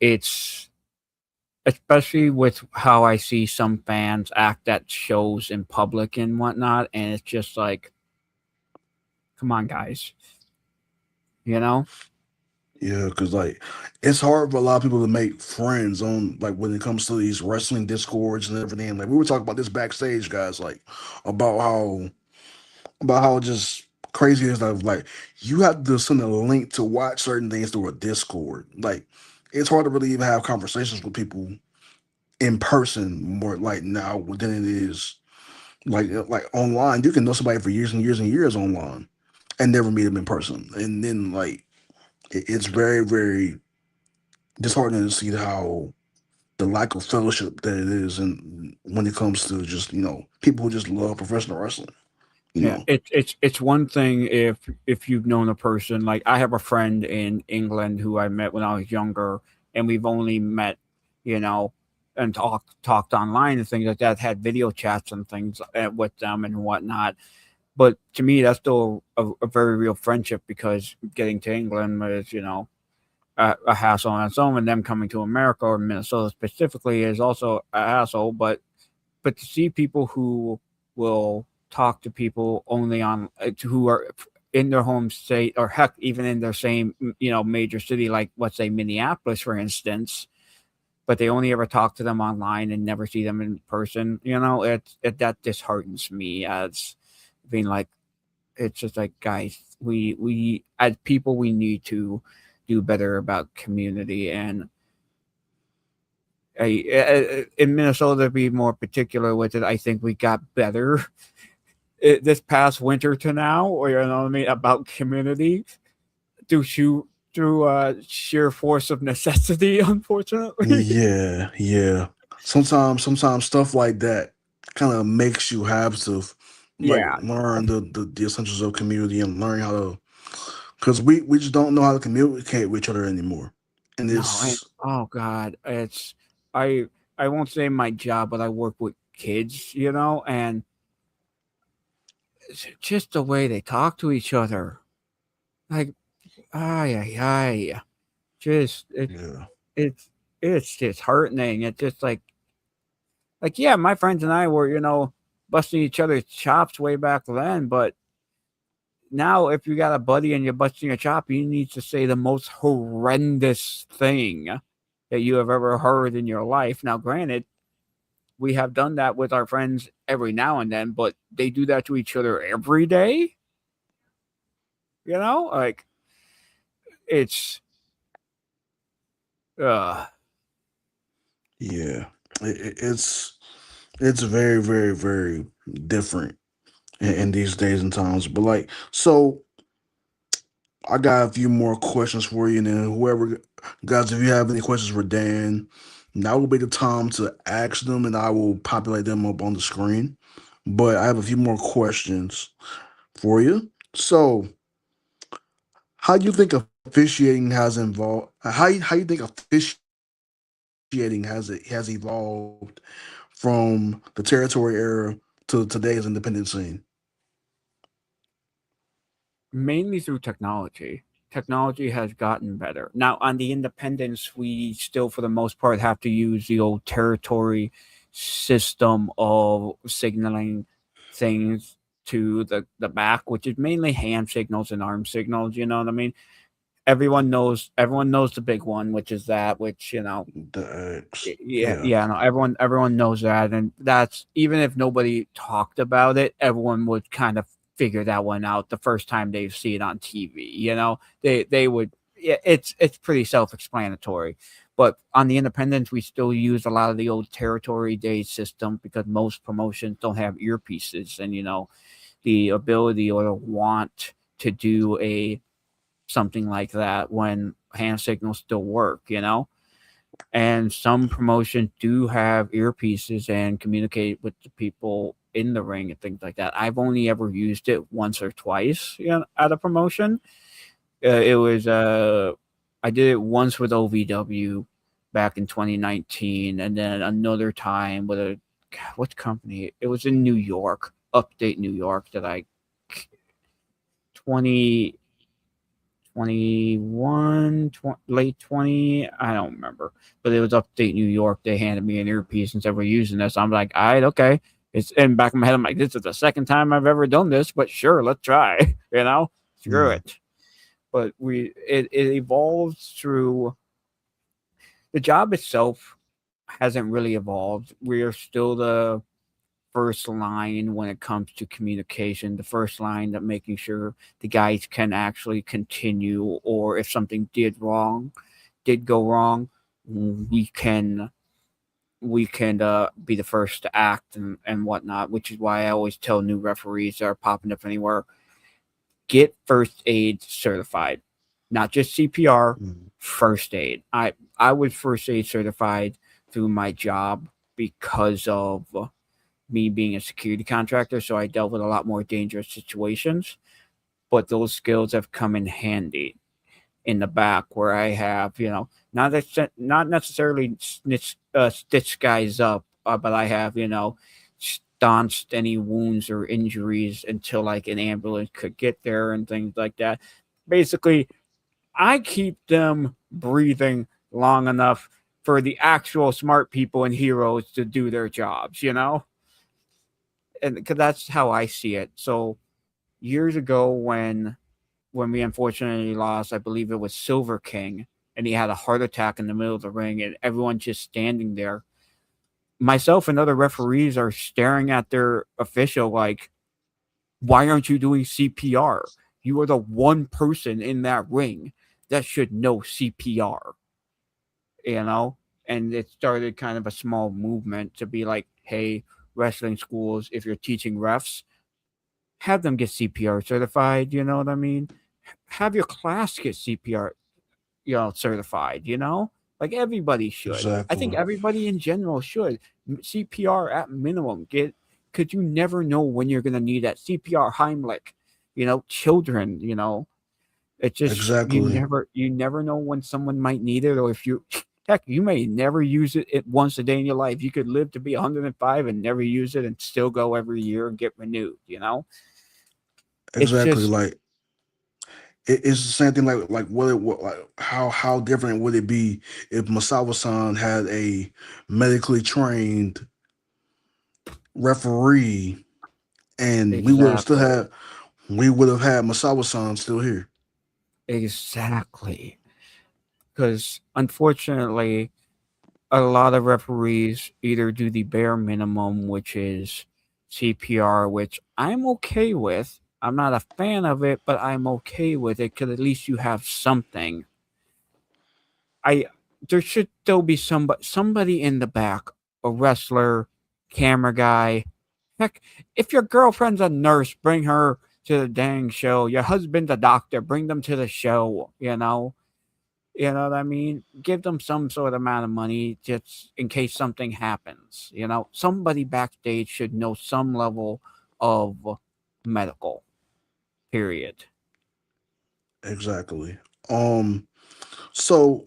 it's especially with how I see some fans act at shows in public and whatnot, and it's just like, come on, guys, you know? yeah, because like it's hard for a lot of people to make friends on like when it comes to these wrestling discords and everything. Like we were talking about this backstage, guys, like about how about how just crazy it is that like you have to send a link to watch certain things through a Discord. Like it's hard to really even have conversations with people in person more like now than it is like online. You can know somebody for years and years and years online and never meet them in person. And then like it's very, very disheartening to see how the lack of fellowship that it is and when it comes to just, people who just love professional wrestling, you Yeah, know. it's one thing if you've known a person. Like I have a friend in England who I met when I was younger, and we've only met, you know, and talked online and things like that. Had video chats and things with them and whatnot. But to me, that's still a very real friendship because getting to England is, a hassle on its own, and them coming to America or Minnesota specifically is also a hassle. But to see people who will talk to people only on who are in their home state or heck even in their same major city, like let's say Minneapolis for instance, but they only ever talk to them online and never see them in person, that disheartens me as being like, it's just like, guys, we as people we need to do better about community. And in Minnesota, to be more particular with it, I think we got better this past winter to now, or you know what I mean, about community through sheer force of necessity, unfortunately. Yeah, yeah. Sometimes stuff like that kind of makes you have to like Yeah, learn the essentials of community and learn how to because we just don't know how to communicate with each other anymore. And no, and it's oh god, it's I I won't say my job, but I work with kids, and it's just the way they talk to each other, like ay ay ay, just yeah. it's it's just heartening. It's just like yeah, my friends and I were, busting each other's chops way back then, but now if you got a buddy and you're busting a chop, you need to say the most horrendous thing that you have ever heard in your life. Now, granted, we have done that with our friends every now and then, but they do that to each other every day. Like it's uh Yeah, it's. It's very, very, very different in these days and times. But like, so I got a few more questions for you, and then whoever, guys, if you have any questions for Dan, now will be the time to ask them, and I will populate them up on the screen. But I have a few more questions for you. So, how do you think officiating has involved? How you think officiating has evolved from the territory era to today's independent scene? Mainly through technology. Technology has gotten better. Now, on the independence, we still, for the most part, have to use the old territory system of signaling things to the back, which is mainly hand signals and arm signals. You know what I mean? Everyone knows the big one, which is that, which The X, yeah, yeah, yeah, no, everyone knows that, and that's even if nobody talked about it, everyone would kind of figure that one out the first time they see it on TV. They would. Yeah, it's pretty self-explanatory. But on the independents, we still use a lot of the old territory day system because most promotions don't have earpieces, and the ability or the want to do a something like that when hand signals still work. And some promotions do have earpieces and communicate with the people in the ring and things like that. I've only ever used it once or twice, at a promotion. It was I did it once with OVW back in 2019, and then another time with what company? It was in New York, upstate New York, that I 20 21, late 20, I don't remember, but it was upstate New York. They handed me an earpiece and said, "We're using this." I'm like, all right, okay. It's in the back of my head. I'm like, this is the second time I've ever done this, but sure, let's try. Screw yeah, it. But it evolves through the job itself hasn't really evolved. We're still the first line when it comes to communication, the first line that making sure the guys can actually continue, or if something did go wrong, we can be the first to act and whatnot, which is why I always tell new referees that are popping up anywhere, get first aid certified, not just CPR, mm, first aid. I was first aid certified through my job because of me being a security contractor, so I dealt with a lot more dangerous situations. But those skills have come in handy in the back where I have, not necessarily stitch guys up, but I have, staunched any wounds or injuries until like an ambulance could get there and things like that. Basically, I keep them breathing long enough for the actual smart people and heroes to do their jobs. And because that's how I see it. So years ago, when we unfortunately lost, I believe it was Silver King, and he had a heart attack in the middle of the ring, and everyone just standing there. Myself and other referees are staring at their official like, "Why aren't you doing CPR? You are the one person in that ring that should know CPR." You know, and it started kind of a small movement to be like, "Hey, wrestling schools, if you're teaching refs, have them get CPR certified." You know what I mean? Have your class get CPR, certified. Like everybody should. I think exactly, everybody in general should. CPR at minimum. Because you never know when you're gonna need that CPR Heimlich. Children. It's just exactly, you never know when someone might need it, or if you. Heck, you may never use it once a day in your life. You could live to be 105 and never use it and still go every year and get renewed. It's exactly. just Like it's the same thing. Like what like how different would it be if Masawa-san had a medically trained referee, and exactly. we would have had Masawa-san still here. Exactly. Because unfortunately, a lot of referees either do the bare minimum, which is CPR, which I'm okay with. I'm not a fan of it, but I'm okay with it because at least you have something. I There should still be somebody in the back, a wrestler, camera guy. Heck, if your girlfriend's a nurse, bring her to the dang show. Your husband's a doctor, bring them to the show, you know? You know what I mean? Give them some sort of amount of money just in case something happens. You know, somebody backstage should know some level of medical, period. Exactly. So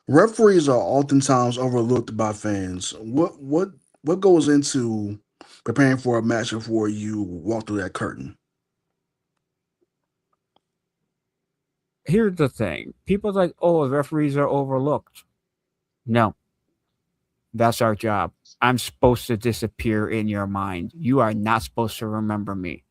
referees are oftentimes overlooked by fans. What goes into preparing for a match before you walk through that curtain? Here's the thing people are like, oh, referees are overlooked. No, that's our job. I'm supposed to disappear in your mind. You are not supposed to remember me.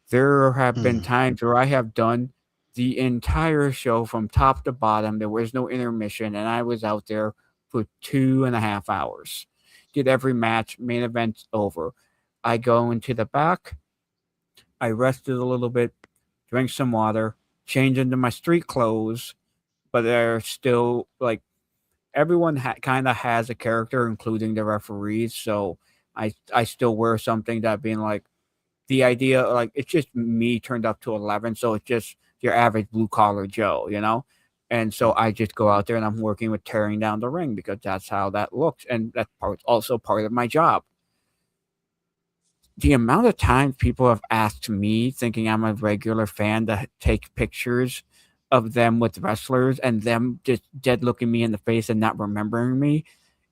There have been Hmm. times where I have done the entire show from top to bottom. There was no intermission, and I was out there for 2.5 hours. Did every match, main event's over. I go into the back, I rested a little bit, drank some water, change into my street clothes, but they're still like everyone kind of has a character, including the referees. So I still wear something that being like the idea like it's just me turned up to 11, so it's just your average blue collar Joe, you know. And so I just go out there and I'm working with tearing down the ring because that's how that looks, and that's also part of my job. The amount of times people have asked me, thinking I'm a regular fan, to take pictures of them with wrestlers and them just dead looking me in the face and not remembering me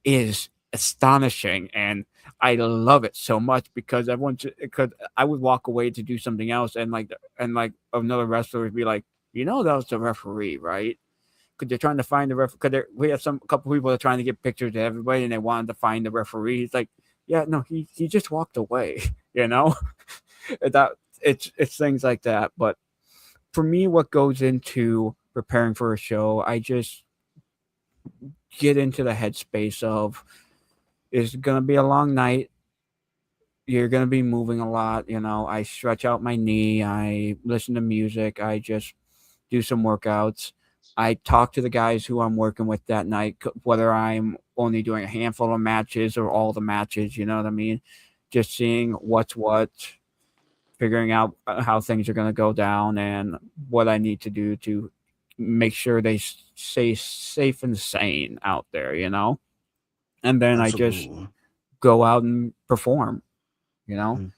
is astonishing, and I love it so much because because I would walk away to do something else, and like another wrestler would be like, that was the referee, right? Because they're trying to find the ref. Because we have a couple people that are trying to get pictures of everybody, and they wanted to find the referee. It's like, yeah, no, he just walked away, you know. that it's things like that. But for me, what goes into preparing for a show, I just get into the headspace of it's gonna be a long night. You're gonna be moving a lot, I stretch out my knee, I listen to music, I just do some workouts. I talk to the guys who I'm working with that night, whether I'm only doing a handful of matches or all the matches, you know what I mean? Just seeing what's what, figuring out how things are going to go down and what I need to do to make sure they stay safe and sane out there, And then I just Absolutely. go out and perform, you know? Mm.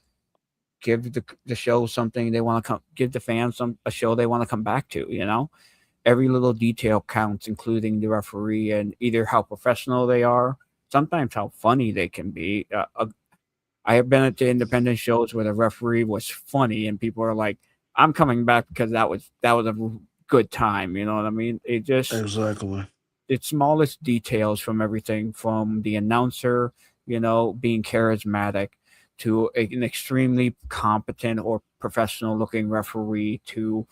Give the show something they want to come, give the fans a show they want to come back to, Every little detail counts, including the referee and either how professional they are, sometimes how funny they can be. I have been at the independent shows where the referee was funny, and people are like, "I'm coming back because that was a good time." You know what I mean? Exactly. It's smallest details from everything from the announcer, being charismatic to an extremely competent or professional looking referee to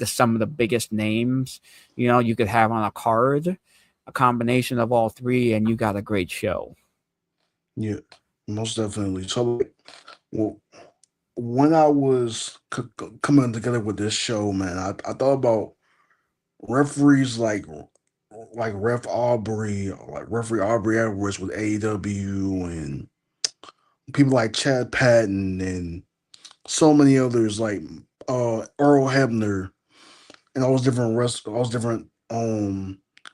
some of the biggest names, you could have on a card, a combination of all three, and you got a great show. Yeah, most definitely. So, like, well, when I was coming together with this show, man, I thought about referees like referee Aubrey Edwards with AEW, and people like Chad Patton and so many others like Earl Hebner and all those different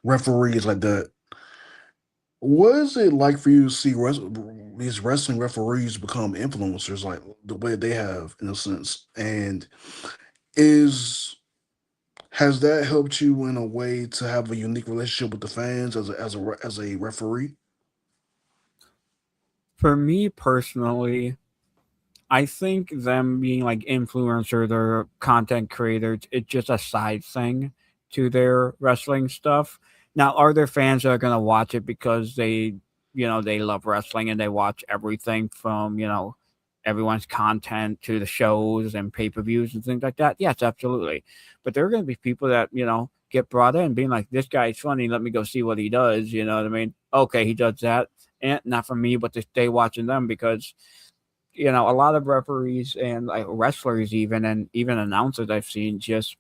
referees like that. What is it like for you to see these wrestling referees become influencers like the way they have in a sense? And is has that helped you in a way to have a unique relationship with the fans as a referee? For me personally, I think them being like influencers or content creators, it's just a side thing to their wrestling stuff. Now, are there fans that are going to watch it because they love wrestling and they watch everything from, everyone's content to the shows and pay per views and things like that? Yes, absolutely. But there are going to be people that, get brought in being like, this guy's funny. Let me go see what he does. You know what I mean? Okay, he does that. And not for me, but to stay watching them because a lot of referees and like wrestlers even and even announcers I've seen just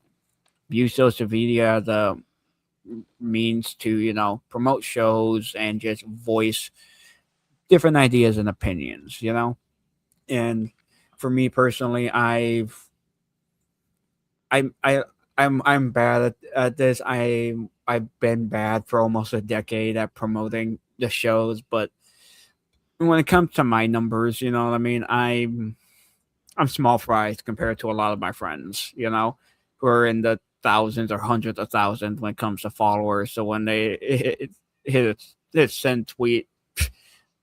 use social media as a means to promote shows and just voice different ideas and opinions, you know. And for me personally, I'm I I'm bad at this. I've been bad for almost a decade at promoting the shows, but when it comes to my numbers, you know what I mean. I'm small fries compared to a lot of my friends, you know, who are in the thousands or hundreds of thousands when it comes to followers. So when they hit send tweet,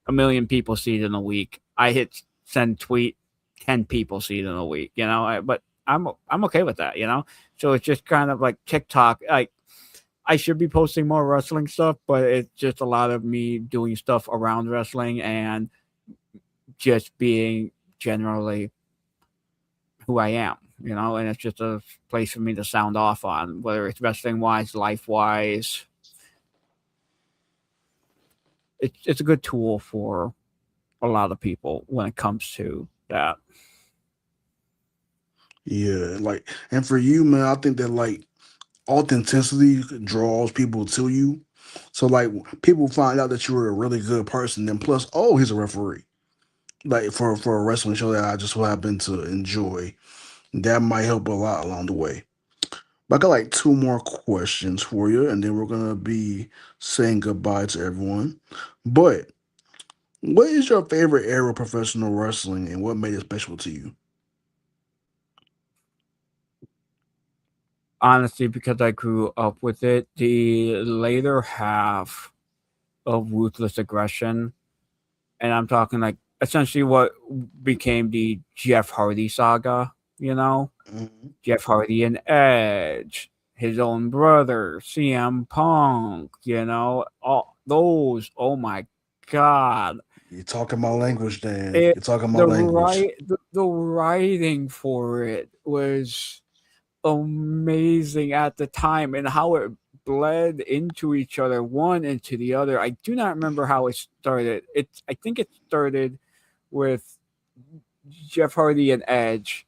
a million people see it in a week. I hit send tweet, 10 people see it in a week. You know, but I'm okay with that. You know, so it's just kind of like TikTok. Like I should be posting more wrestling stuff, but it's just a lot of me doing stuff around wrestling and just being generally who I am, you know, and it's just a place for me to sound off on, whether it's wrestling wise, life wise. It's a good tool for a lot of people when it comes to that. Yeah, like, and for you, man, I think that like authenticity draws people to you. So like people find out that you're a really good person, then plus, oh, he's a referee. Like for a wrestling show that I just so happen to enjoy, that might help a lot along the way. But I got like two more questions for you, and then we're gonna be saying goodbye to everyone. But what is your favorite era of professional wrestling, and what made it special to you? Honestly, because I grew up with it, the later half of Ruthless Aggression, and I'm talking like essentially what became the Jeff Hardy saga, you know? Mhm. Jeff Hardy and Edge, his own brother, CM Punk, you know, all those, oh my God. You're talking my language, Dan. It, You're talking my language. the writing for it was amazing at the time and how it bled into each other, one into the other. I do not remember how it started. I think it started with Jeff Hardy and Edge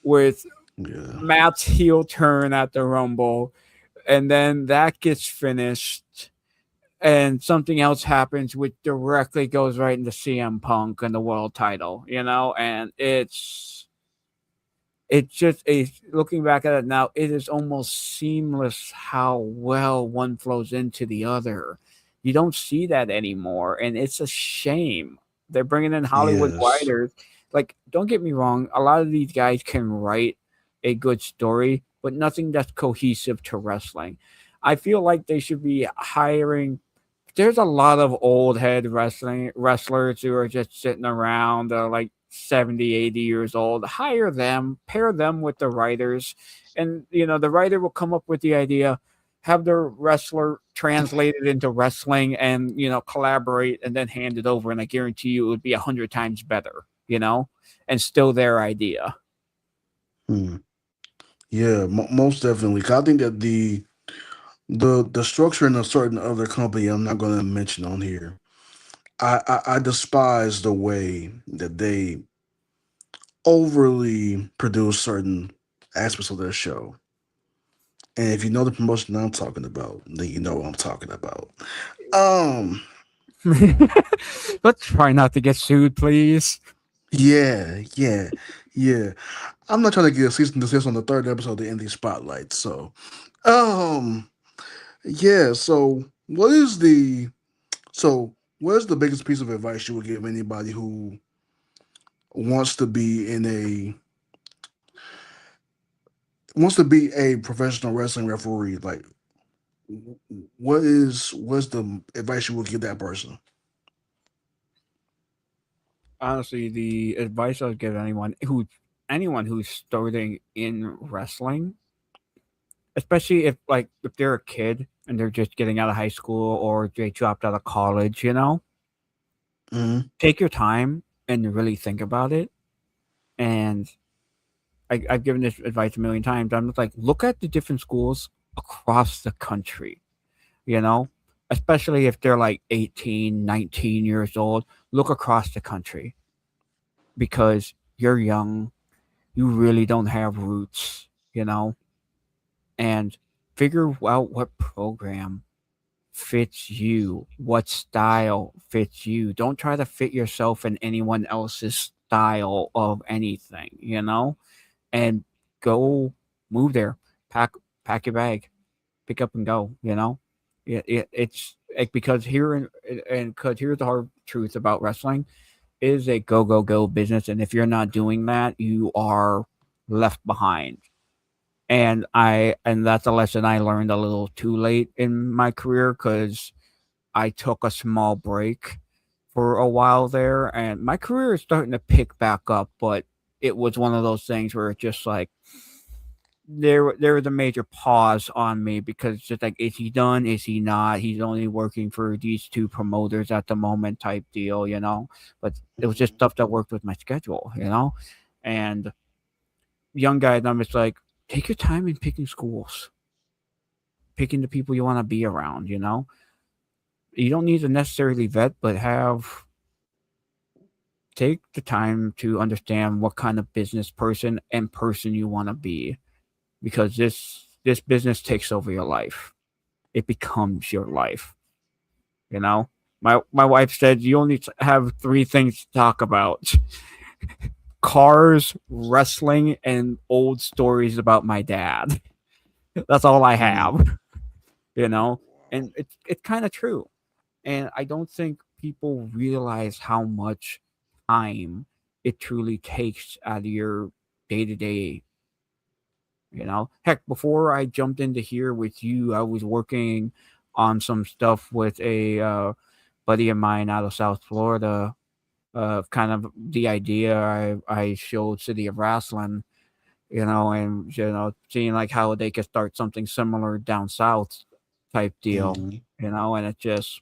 with Yeah. Matt's heel turn at the Rumble, and then that gets finished, and something else happens which directly goes right into CM Punk and the world title, you know, and it's just a looking back at it now, it is almost seamless how well one flows into the other. You don't see that anymore, and it's a shame. They're bringing in Hollywood Yes. writers. Like, don't get me wrong, a lot of these guys can write a good story, but nothing that's cohesive to wrestling. I feel like they should be hiring. There's a lot of old head wrestlers who are just sitting around, like 70, 80 years old. Hire them, pair them with the writers, and you know the writer will come up with the idea, have the wrestler translate it into wrestling, and you know collaborate, and then hand it over. And I guarantee you, it would be 100 times better. You know, and still their idea. Hmm. Yeah, most definitely. 'Cause I think that the structure in a certain other company I'm not going to mention on here. I despise the way that they overly produce certain aspects of their show. And if you know the promotion that I'm talking about, then you know what I'm talking about. Um, Let's try not to get sued, please. yeah, yeah, yeah. I'm not trying to get a cease and desist on the third episode of the Indie Spotlight. So, um, yeah. What is the biggest piece of advice you would give anybody who wants to be in a wants to be a professional wrestling referee? Like, what's the advice you would give that person? Honestly, the advice I would give anyone who's starting in wrestling, especially if they're a kid and they're just getting out of high school or they dropped out of college, you know, Hmm. take your time and really think about it. And I've given this advice a million times. I'm just like, look at the different schools across the country, you know, especially if they're like 18, 19 years old. Look across the country because you're young, you really don't have roots, you know, and figure out what program fits you, what style fits you. Don't try to fit yourself in anyone else's style of anything, and go move there, pack pack your bag, pick up and go. It's like, because because here's the hard truth about wrestling: it is a go go go business, and if you're not doing that, you are left behind. And that's a lesson I learned a little too late in my career, because I took a small break for a while there, and my career is starting to pick back up, but it was one of those things where it just like there was a major pause on me, because it's just like, is he done? Is he not? He's only working for these two promoters at the moment, type deal. But it was just stuff that worked with my schedule. And young guys, I'm just like, take your time in picking schools, picking the people you want to be around. You don't need to necessarily vet, but take the time to understand what kind of business person you want to be, because this business takes over your life. It becomes your life. You know, my wife said you only have three things to talk about: cars, wrestling, and old stories about my dad. That's all I have. You know, and it's kind of true. And I don't think people realize how much time it truly takes out of your day to day. Heck, before I jumped into here with you, I was working on some stuff with a buddy of mine out of South Florida. Kind of the idea I showed City of Wrestling, and seeing like how they could start something similar down south, type deal. Mm-hmm. And it just,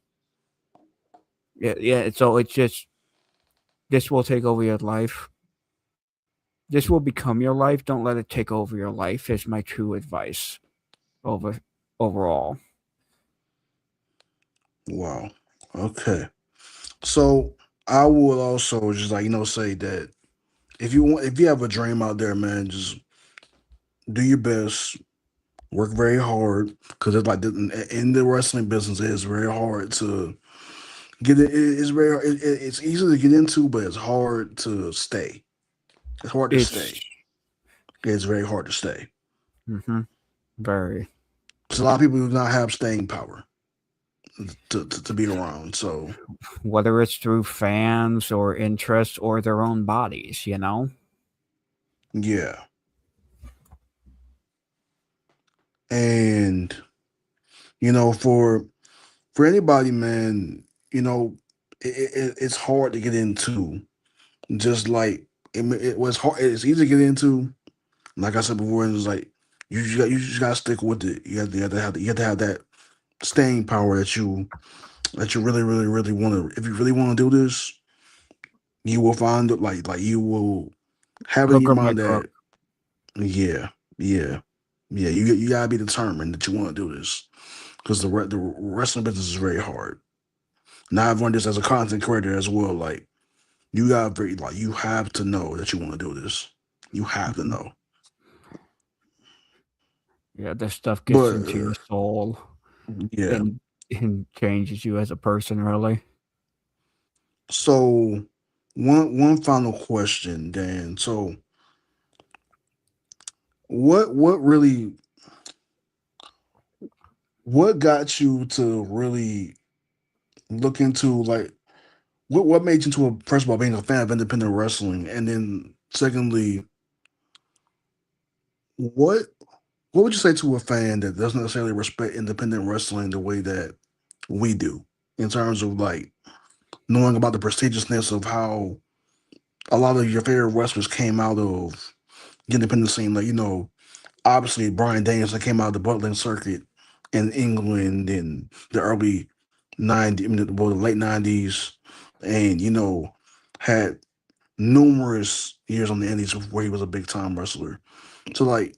yeah. So it's just, this will take over your life. This will become your life. Don't let it take over your life. Is my true advice over overall. Wow. Okay. So I would also just like say that if you have a dream out there, man, just do your best, work very hard, because it's like in the wrestling business, it's very hard to get it. It's it's easy to get into, but it's hard to stay. It's hard to It's stay. It's very hard to stay. mm-hmm, very. So a lot of people do not have staying power to be around. So Whether it's through fans or interest or their own bodies. yeah, and for anybody, man, it's hard to get into. Just like it was hard. It's easy to get into. Like I said before, it was like you just got to stick with it. You have to have that staying power that you really really really want to. If you really want to do this, you will find it. Like you will have it in Hook your or by mind crook. that yeah, yeah, yeah. You gotta be determined that you want to do this, because the wrestling business is very hard. Now I've learned this as a content creator as well. Like you have to know that you want to do this. You have to Mhm. know. Yeah, this stuff gets But into your soul yeah. and changes you as a person, really. So one final question, Dan. So what really what got you to really look into like what made you into a first of all being a fan of independent wrestling, and then secondly, what what would you say to a fan that doesn't necessarily respect independent wrestling the way that we do, in terms of like knowing about the prestigiousness of how a lot of your favorite wrestlers came out of the independent scene? Like, obviously Brian Danielson came out of the Butling circuit in England in the early 90s, the late 90s, and had numerous years on the Indies before he was a big time wrestler. So like,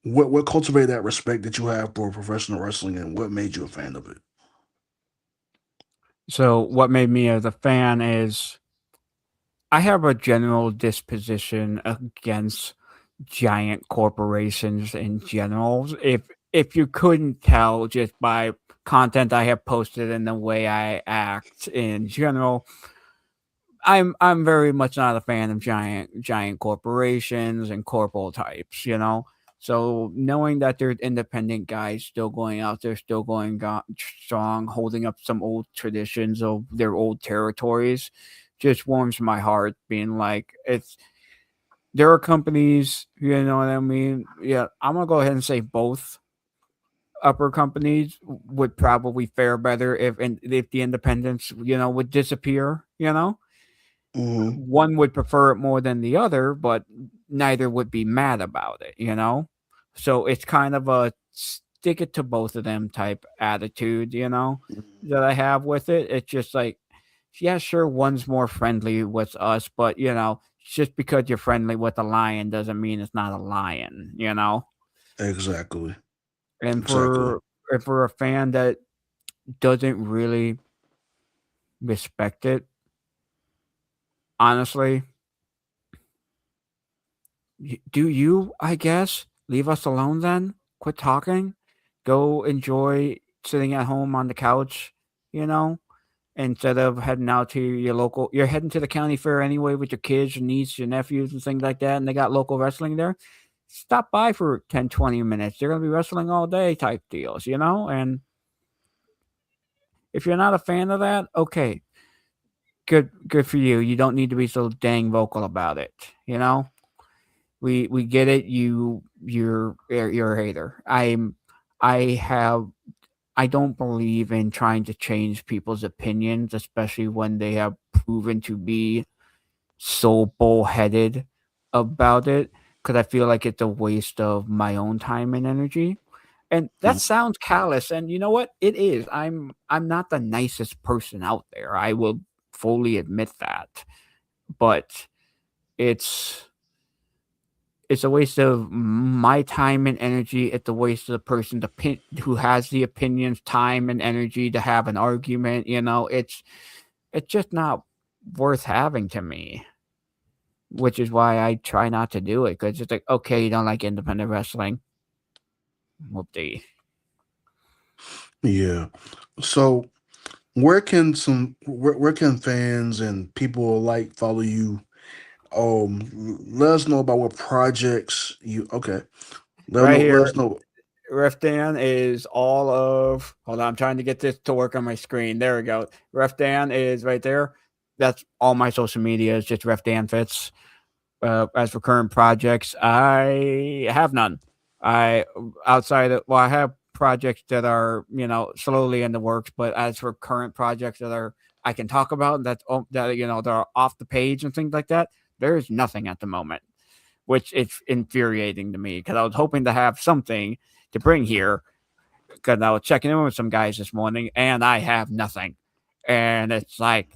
what cultivated that respect that you have for professional wrestling, and what made you a fan of it? So what made me as a fan is I have a general disposition against giant corporations in general. If you couldn't tell just by content I have posted and the way I act in general, I'm very much not a fan of giant corporations and corporal types, you know. So knowing that there's independent guys still going out there, still strong, holding up some old traditions of their old territories, just warms my heart. Being like, it's there are companies, you know what I mean? Yeah, I'm gonna go ahead and say both upper companies would probably fare better if the independents, you know, would disappear, you know. Mm-hmm. One would prefer it more than the other, but neither would be mad about it, you know? So it's kind of a stick it to both of them type attitude, you know, that I have with it. It's just like, yeah, sure, one's more friendly with us, but, you know, just because you're friendly with a lion doesn't mean it's not a lion, you know? Exactly. And Exactly. for a fan that doesn't really respect it, honestly, do you, I guess, leave us alone then? Quit talking. Go enjoy sitting at home on the couch, you know, instead of heading out to your local. You're heading to the county fair anyway with your kids, your niece, your nephews, and things like that, and they got local wrestling there. Stop by for 10, 20 minutes. They're going to be wrestling all day type deals, you know? And if you're not a fan of that, okay, good for you. You don't need to be so dang vocal about it, you know? We get it. You're a hater. I have I don't believe in trying to change people's opinions, especially when they have proven to be so bullheaded about it. Because I feel like it's a waste of my own time and energy. And that sounds callous, and you know what? It is. I'm not the nicest person out there. I will fully admit that. But it's it's a waste of my time and energy. It's a waste of the person who has the opinions, time and energy to have an argument. You know, it's just not worth having to me. Which is why I try not to do it because it's like, okay, you don't like independent wrestling, whoopty. Yeah. So where can fans and people alike follow you? Let us know about what projects you. Okay. Right Let here, us know. Ref Dan is all of. Hold on, I'm trying to get this to work on my screen. There we go. Ref Dan is right there. That's all my social media is just Ref Dan Fitz. As for current projects, I have none. I outside of I have projects that are slowly in the works, but as for current projects that are I can talk about that that are off the page and things like that, there is nothing at the moment, which is infuriating to me because I was hoping to have something to bring here because I was checking in with some guys this morning and I have nothing, and it's like,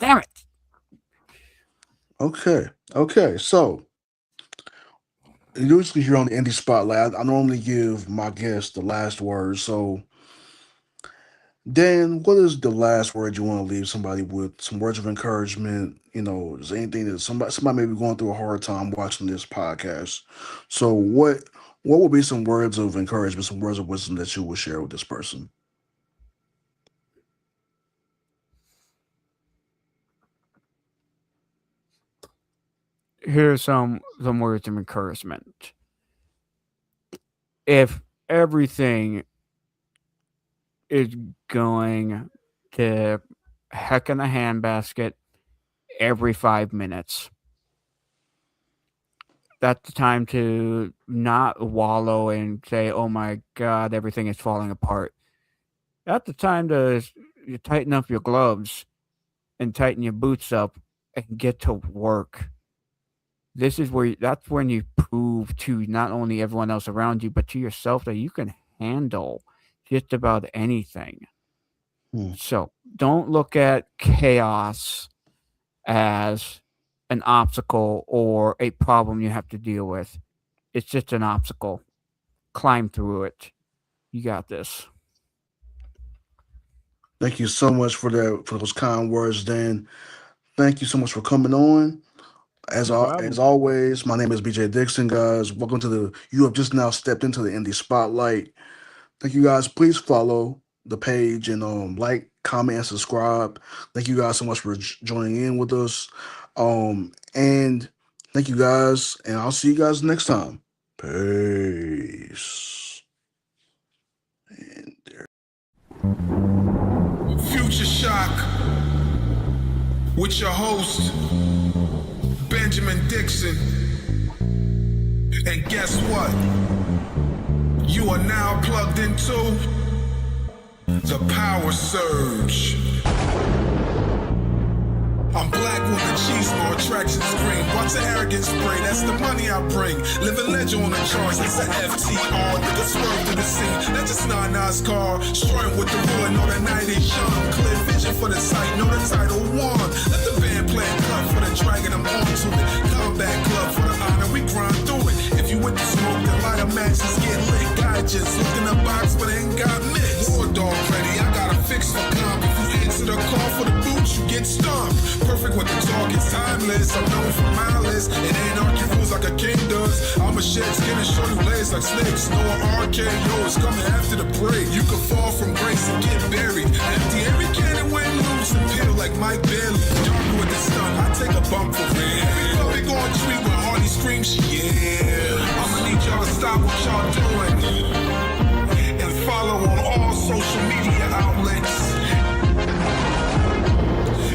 damn it. Okay. Okay. So usually here on the indie spotlight, I normally give my guests the last word. So Dan, what is the last word you want to leave somebody with? Some words of encouragement. Is there anything that somebody may be going through a hard time watching this podcast? So what would be some words of encouragement, some words of wisdom that you would share with this person? Here's some words of encouragement. If everything is going to heck in a handbasket every 5 minutes, that's the time to not wallow and say, "Oh my God, everything is falling apart." That's the time to you tighten up your gloves and tighten your boots up and get to work. That's when you prove to not only everyone else around you, but to yourself that you can handle just about anything. Hmm. So don't look at chaos as an obstacle or a problem you have to deal with. It's just an obstacle. Climb through it. You got this. Thank you so much for those kind words, Dan. Thank you so much for coming on. No As problem. always, my name is BJ Dixon, guys. Welcome to the. You have just now stepped into the indie spotlight. Thank you guys. Please follow the page and like, comment, and subscribe. Thank you guys so much for joining in with us. And thank you guys, and I'll see you guys next time. Peace. And there. Future Shock with your host, Benjamin Dixon. And guess what? You are now plugged into the Power Surge. I'm black with the cheese, more attraction is green. Watch the arrogance spray, that's the money I bring. Living legend on the charts, that's a FTR. Nigga swerve to the scene, that's just Nana's car. Strutting with the ruler, know the night is young. Clear vision for the sight, know the title won. Let the band play a cut for the dragon, I'm on to it. Combat club for the honor, we grind through it. If you with the smoke, then light a match, just get lit. Guy just look in the box, but ain't got mixed. War dog ready, I got a fix for comp. If you answer the call for the boots, you get stomped. Perfect with the talk, it's timeless. I'm known for malice. It ain't argue rules like a king does. I'ma shed skin and show you legs like snakes. No RKO is coming after the break. You can fall from grace and get buried. Empty every cannon when loose and peel like Mike Bailey. Dark with the sun, I take a bump for real. Every public on tweet when Hardy screams, yeah. I'ma need y'all to stop what y'all doing and follow on all social media outlets.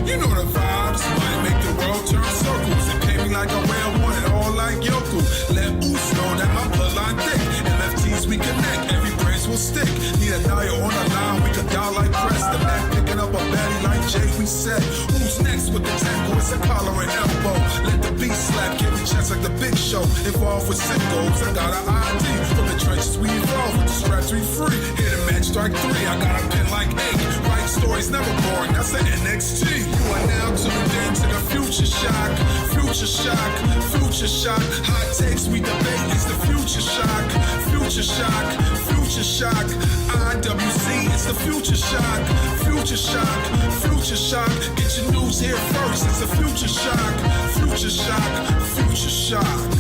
You know the vibes, might make the world turn circles. And pay me like I wear one and all like Yoku. Let Oos know that my bloodline thick. MFTs we connect, every brace will stick. Need a Naya on the line, we can die like Preston. Mac picking up a baddie like Jay, we said. Who's next with the tango? It's a collar and elbow. Let the beat slap, give me chest like the big show. Involved with sickos, I got an ID. From the trenches we evolve, with the straps we free. Hit a match, strike 3, I got a pen like ink. Write stories, never boring, that's the NXT. You are now tuned in to the Future Shock. Future Shock, Future Shock. Hot takes we debate, it's the Future Shock. Future Shock, Future Shock. IWC, it's the Future Shock. Future Shock, Future Shock. Get your news here first, it's the Future Shock. Future Shock, Future Shock.